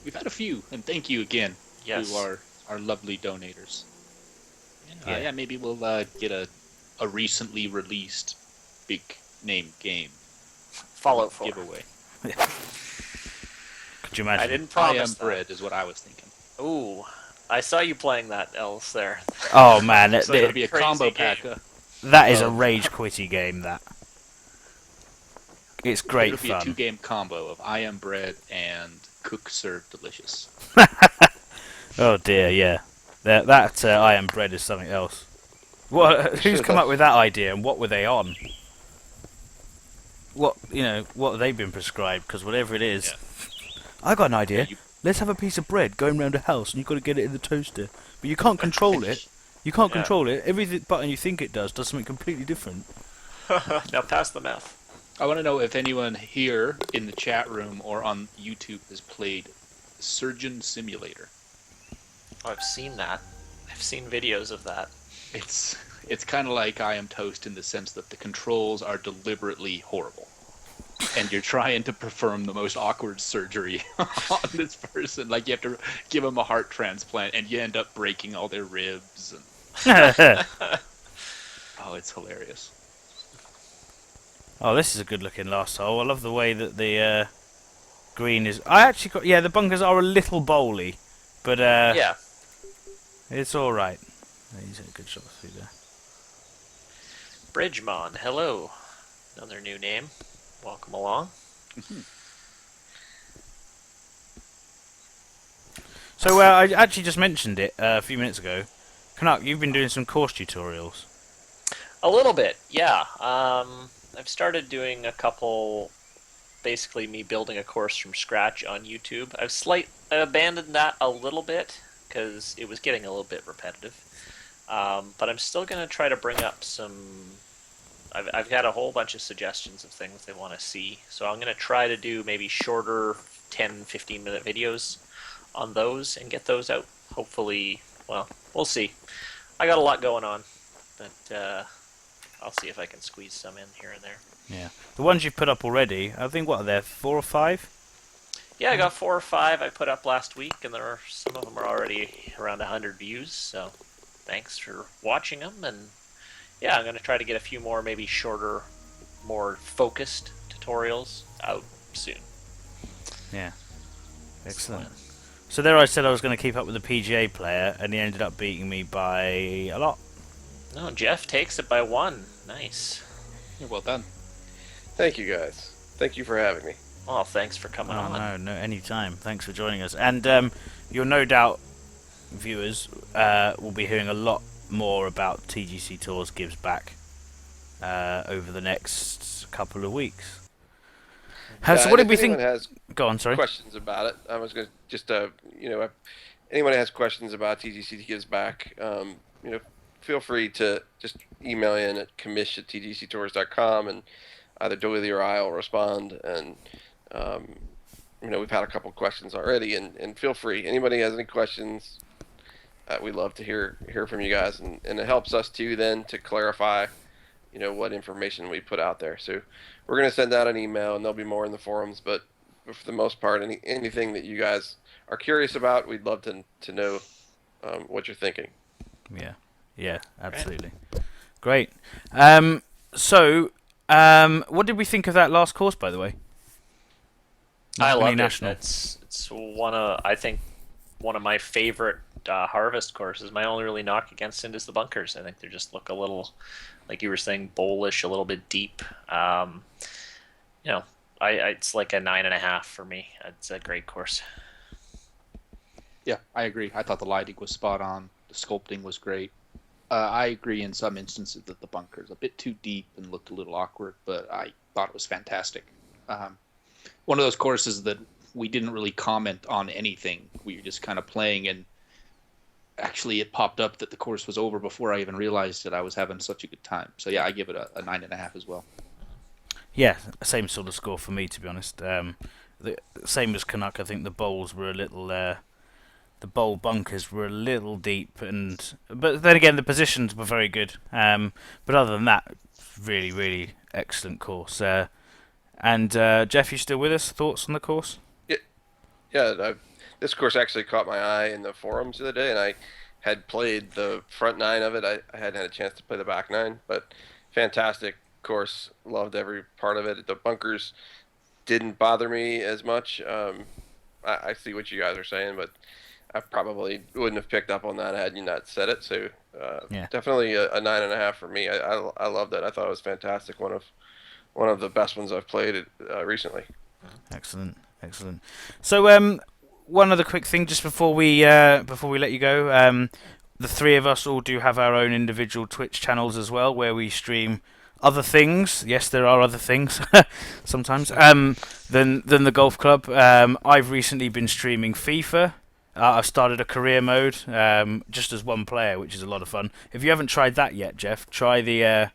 [SPEAKER 4] We've had a few, and thank you again
[SPEAKER 3] yes.
[SPEAKER 4] to our lovely donators.
[SPEAKER 2] Yeah.
[SPEAKER 4] Yeah, maybe we'll get a a recently released big name game
[SPEAKER 3] Fallout 4.
[SPEAKER 4] giveaway.
[SPEAKER 2] Could you imagine?
[SPEAKER 3] I didn't
[SPEAKER 4] I
[SPEAKER 3] promise
[SPEAKER 4] am
[SPEAKER 3] that.
[SPEAKER 4] bread is what I was thinking.
[SPEAKER 3] Ooh, I saw you playing that, Els, there.
[SPEAKER 2] Oh man,
[SPEAKER 4] It's going to
[SPEAKER 3] a
[SPEAKER 4] be a
[SPEAKER 3] crazy
[SPEAKER 4] combo
[SPEAKER 3] game.
[SPEAKER 4] pack.
[SPEAKER 2] that is a
[SPEAKER 4] of-
[SPEAKER 2] rage quitty game. That it's great
[SPEAKER 4] It'll be a
[SPEAKER 2] fun.
[SPEAKER 4] 2-game combo of I am bread and cook serve delicious.
[SPEAKER 2] Oh dear, yeah. That I am bread is something else. What? Who's come up with that idea, and what were they on? What what have they been prescribed? Because whatever it is, I got an idea.
[SPEAKER 4] you-
[SPEAKER 2] Let's have a piece of bread going round a house, and you've got to get it in the toaster. But you can't control it. You can't
[SPEAKER 3] Yeah.
[SPEAKER 2] control it. Every button you think it does something completely different.
[SPEAKER 3] Now pass the meth.
[SPEAKER 4] I want to know if anyone here in the chat room or on YouTube has played Surgeon Simulator.
[SPEAKER 3] Oh, I've seen that. I've seen videos of that.
[SPEAKER 4] It's kind of like I Am Toast in the sense that the controls are deliberately horrible. And you're trying to perform the most awkward surgery on this person. Like you have to give them a heart transplant and you end up breaking all their ribs. And... Oh, it's hilarious.
[SPEAKER 2] Oh, this is a good looking last hole. I love the way that the green is. I actually got the bunkers are a little bowly, but
[SPEAKER 3] Yeah.
[SPEAKER 2] it's all right. He's a good shot through there.
[SPEAKER 3] Bridgemon, hello. Another new name. Welcome along.
[SPEAKER 2] So I actually just mentioned it a few minutes ago. Canuck, you've been doing some course tutorials.
[SPEAKER 3] A little bit, yeah. I've started doing a couple, basically me building a course from scratch on YouTube. I abandoned that a little bit because it was getting a little bit repetitive. But I'm still going to try to bring up some... I've got a whole bunch of suggestions of things they want to see. So I'm going to try to do maybe shorter 10, 15-minute videos on those and get those out. Hopefully, well, we'll see. I got a lot going on, but I'll see if I can squeeze some in here and there.
[SPEAKER 2] Yeah, the ones you've put up already. I think what are there 4 or 5?
[SPEAKER 3] Yeah, I got 4 or 5 I put up last week, and some of them are already around 100 views. So, thanks for watching them. And yeah, I'm gonna try to get a few more, maybe shorter, more focused tutorials out soon.
[SPEAKER 2] Yeah, excellent. So there I said I was going to keep up with the PGA player, and he ended up beating me by a lot.
[SPEAKER 3] No, Jeff takes it by 1. Nice.
[SPEAKER 4] Yeah, well done.
[SPEAKER 5] Thank you guys. Thank you for having me.
[SPEAKER 3] Well, thanks for coming
[SPEAKER 2] Oh,
[SPEAKER 3] on.
[SPEAKER 2] no, anytime. Thanks for joining us. And you'll no doubt, viewers, will be hearing a lot more about TGC Tours Gives Back over the next couple of weeks. So what did we think? Go on, sorry.
[SPEAKER 5] Questions about it. I was going to just, anyone has questions about TGCT Gives Back, feel free to just email in at commish@tgctours.com, and either Doily or I will respond. And, we've had a couple questions already, and feel free. Anybody has any questions, we'd love to hear from you guys, and it helps us too then to clarify, what information we put out there. So we're going to send out an email, and there'll be more in the forums, but for the most part, anything that you guys are curious about, we'd love to know what you're thinking.
[SPEAKER 2] Yeah, absolutely. Great. So, what did we think of that last course, by the way?
[SPEAKER 3] I love it.
[SPEAKER 2] National.
[SPEAKER 3] It's I think one of my favorite harvest courses. My only really knock against it is the bunkers. I think they just look a little, like you were saying, bowlish, a little bit deep. It's like a 9.5 for me. It's a great course.
[SPEAKER 4] Yeah, I agree. I thought the lighting was spot on. The sculpting was great. I agree in some instances that the bunker's a bit too deep and looked a little awkward, but I thought it was fantastic. One of those courses that we didn't really comment on anything. We were just kind of playing, and actually it popped up that the course was over before I even realized that I was having such a good time. So yeah, I give it a 9.5 as well.
[SPEAKER 2] Yeah, same sort of score for me, to be honest. The same as Canuck, I think the bowls were a little... the bowl bunkers were a little deep, but then again, the positions were very good. But other than that, really, really excellent course. And Jeff, you still with us? Thoughts on the course?
[SPEAKER 5] Yeah. This course actually caught my eye in the forums the other day, and had played the front nine of it. I hadn't had a chance to play the back nine, but fantastic course. Loved every part of it. The bunkers didn't bother me as much. I see what you guys are saying, but I probably wouldn't have picked up on that had you not said it. So
[SPEAKER 2] Yeah.
[SPEAKER 5] definitely a 9.5 for me. I loved it. I thought it was fantastic. One of the best ones I've played recently.
[SPEAKER 2] Excellent, excellent. So, one other quick thing just before we let you go. The three of us all do have our own individual Twitch channels as well, where we stream other things. Yes, there are other things sometimes. Than the golf club. I've recently been streaming FIFA. I've started a career mode, just as one player, which is a lot of fun. If you haven't tried that yet, Jeff, try the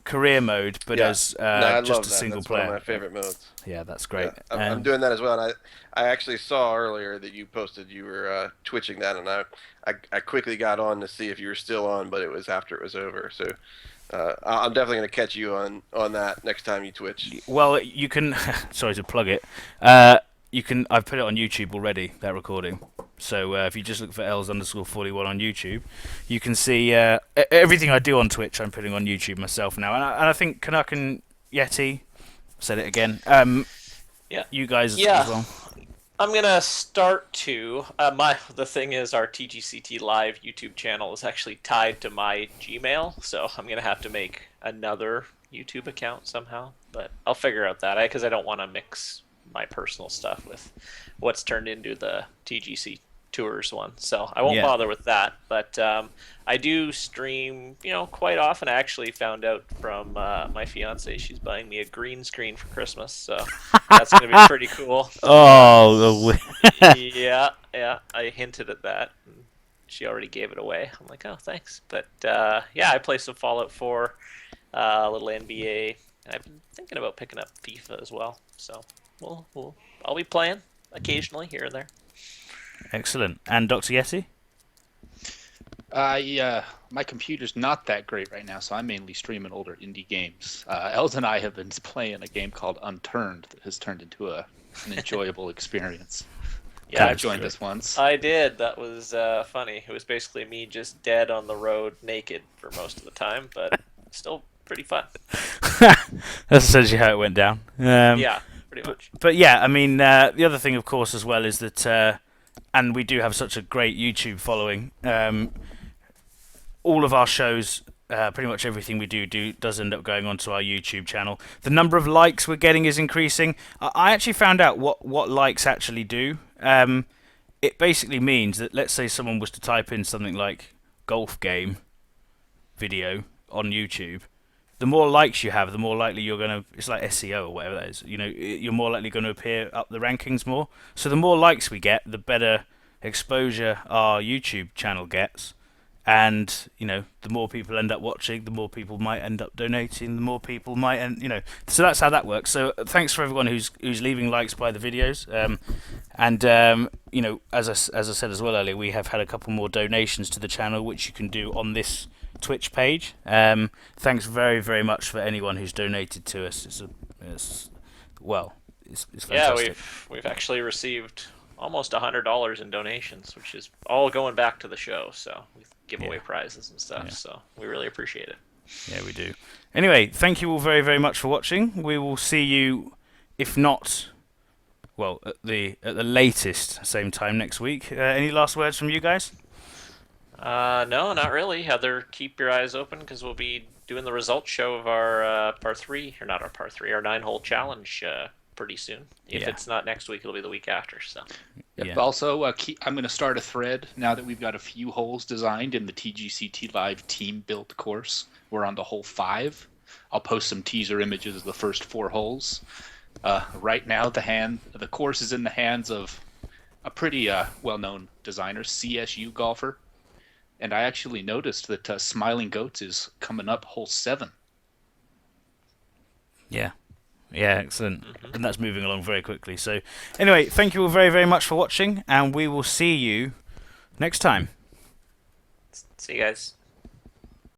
[SPEAKER 2] career mode, but
[SPEAKER 5] Yeah.
[SPEAKER 2] as
[SPEAKER 5] No, I
[SPEAKER 2] just
[SPEAKER 5] love
[SPEAKER 2] a
[SPEAKER 5] that.
[SPEAKER 2] single
[SPEAKER 5] That's
[SPEAKER 2] player.
[SPEAKER 5] one of my favorite modes.
[SPEAKER 2] Yeah, that's great.
[SPEAKER 5] Yeah, I'm doing that as well. And I actually saw earlier that you posted you were twitching that, and I quickly got on to see if you were still on, but it was after it was over. So I'm definitely going to catch you on that next time you twitch.
[SPEAKER 2] Well, you can. Sorry to plug it. You can. I've put it on YouTube already. That recording. So if you just look for Els_41 on YouTube, you can see everything I do on Twitch. I'm putting on YouTube myself now, and I think Canuck and Yeti said it again.
[SPEAKER 3] Yeah.
[SPEAKER 2] You guys
[SPEAKER 3] Yeah.
[SPEAKER 2] as well.
[SPEAKER 3] I'm gonna start to the thing is our TGCT live YouTube channel is actually tied to my Gmail, so I'm gonna have to make another YouTube account somehow. But I'll figure out that because I don't want to mix my personal stuff with what's turned into the TGC Tours one, so I won't bother with that. But I do stream, quite often. I actually found out from my fiance she's buying me a green screen for Christmas, so that's gonna be pretty cool.
[SPEAKER 2] Oh,
[SPEAKER 3] yeah, I hinted at that. And she already gave it away. I'm like, oh, thanks. But yeah, I play some Fallout 4, a little NBA. I've been thinking about picking up FIFA as well. So I'll be playing occasionally here and there.
[SPEAKER 2] excellent. And Dr. Yeti?
[SPEAKER 4] My computer's not that great right now, so I'm mainly streaming older indie games. Els and I have been playing a game called Unturned that has turned into an enjoyable experience.
[SPEAKER 3] Yeah,
[SPEAKER 4] I've joined us once.
[SPEAKER 3] I did. That was funny. It was basically me just dead on the road naked for most of the time, but still pretty fun.
[SPEAKER 2] That's essentially how it went down.
[SPEAKER 3] Yeah, pretty much.
[SPEAKER 2] But yeah, I mean, the other thing, of course, as well, is that, and we do have such a great YouTube following. All of our shows, pretty much everything we do does end up going onto our YouTube channel. The number of likes we're getting is increasing. I actually found out what likes actually do. It basically means that, let's say someone was to type in something like golf game video on YouTube. The more likes you have, the more likely you're going to... It's like SEO or whatever that is. You're more likely going to appear up the rankings more. So the more likes we get, the better exposure our YouTube channel gets. And, the more people end up watching, the more people might end up donating, the more people might... So that's how that works. So thanks for everyone who's leaving likes by the videos. As I said as well earlier, we have had a couple more donations to the channel, which you can do on this Twitch page. Thanks very, very much for anyone who's donated to us. It's fantastic.
[SPEAKER 3] Yeah, we've actually received almost $100 in donations, which is all going back to the show. So we give away prizes and stuff. Yeah. So we really appreciate it.
[SPEAKER 2] Yeah, we do. Anyway, thank you all very, very much for watching. We will see you, if not, at the latest, same time next week. Any last words from you guys?
[SPEAKER 3] No, not really. Heather, keep your eyes open because we'll be doing the results show of our par 3, or not our par 3, our 9-hole challenge pretty soon. If it's not next week, it'll be the week after. So.
[SPEAKER 4] Yep. Yeah. Also, I'm going to start a thread now that we've got a few holes designed in the TGCT Live team built course. We're on the hole 5. I'll post some teaser images of the first 4 holes. Right now, the course is in the hands of a pretty well-known designer, CSU golfer. And I actually noticed that Smiling Goats is coming up hole 7.
[SPEAKER 2] Yeah, excellent. And that's moving along very quickly. So anyway, thank you all very, very much for watching, and we will see you next time.
[SPEAKER 3] See you guys.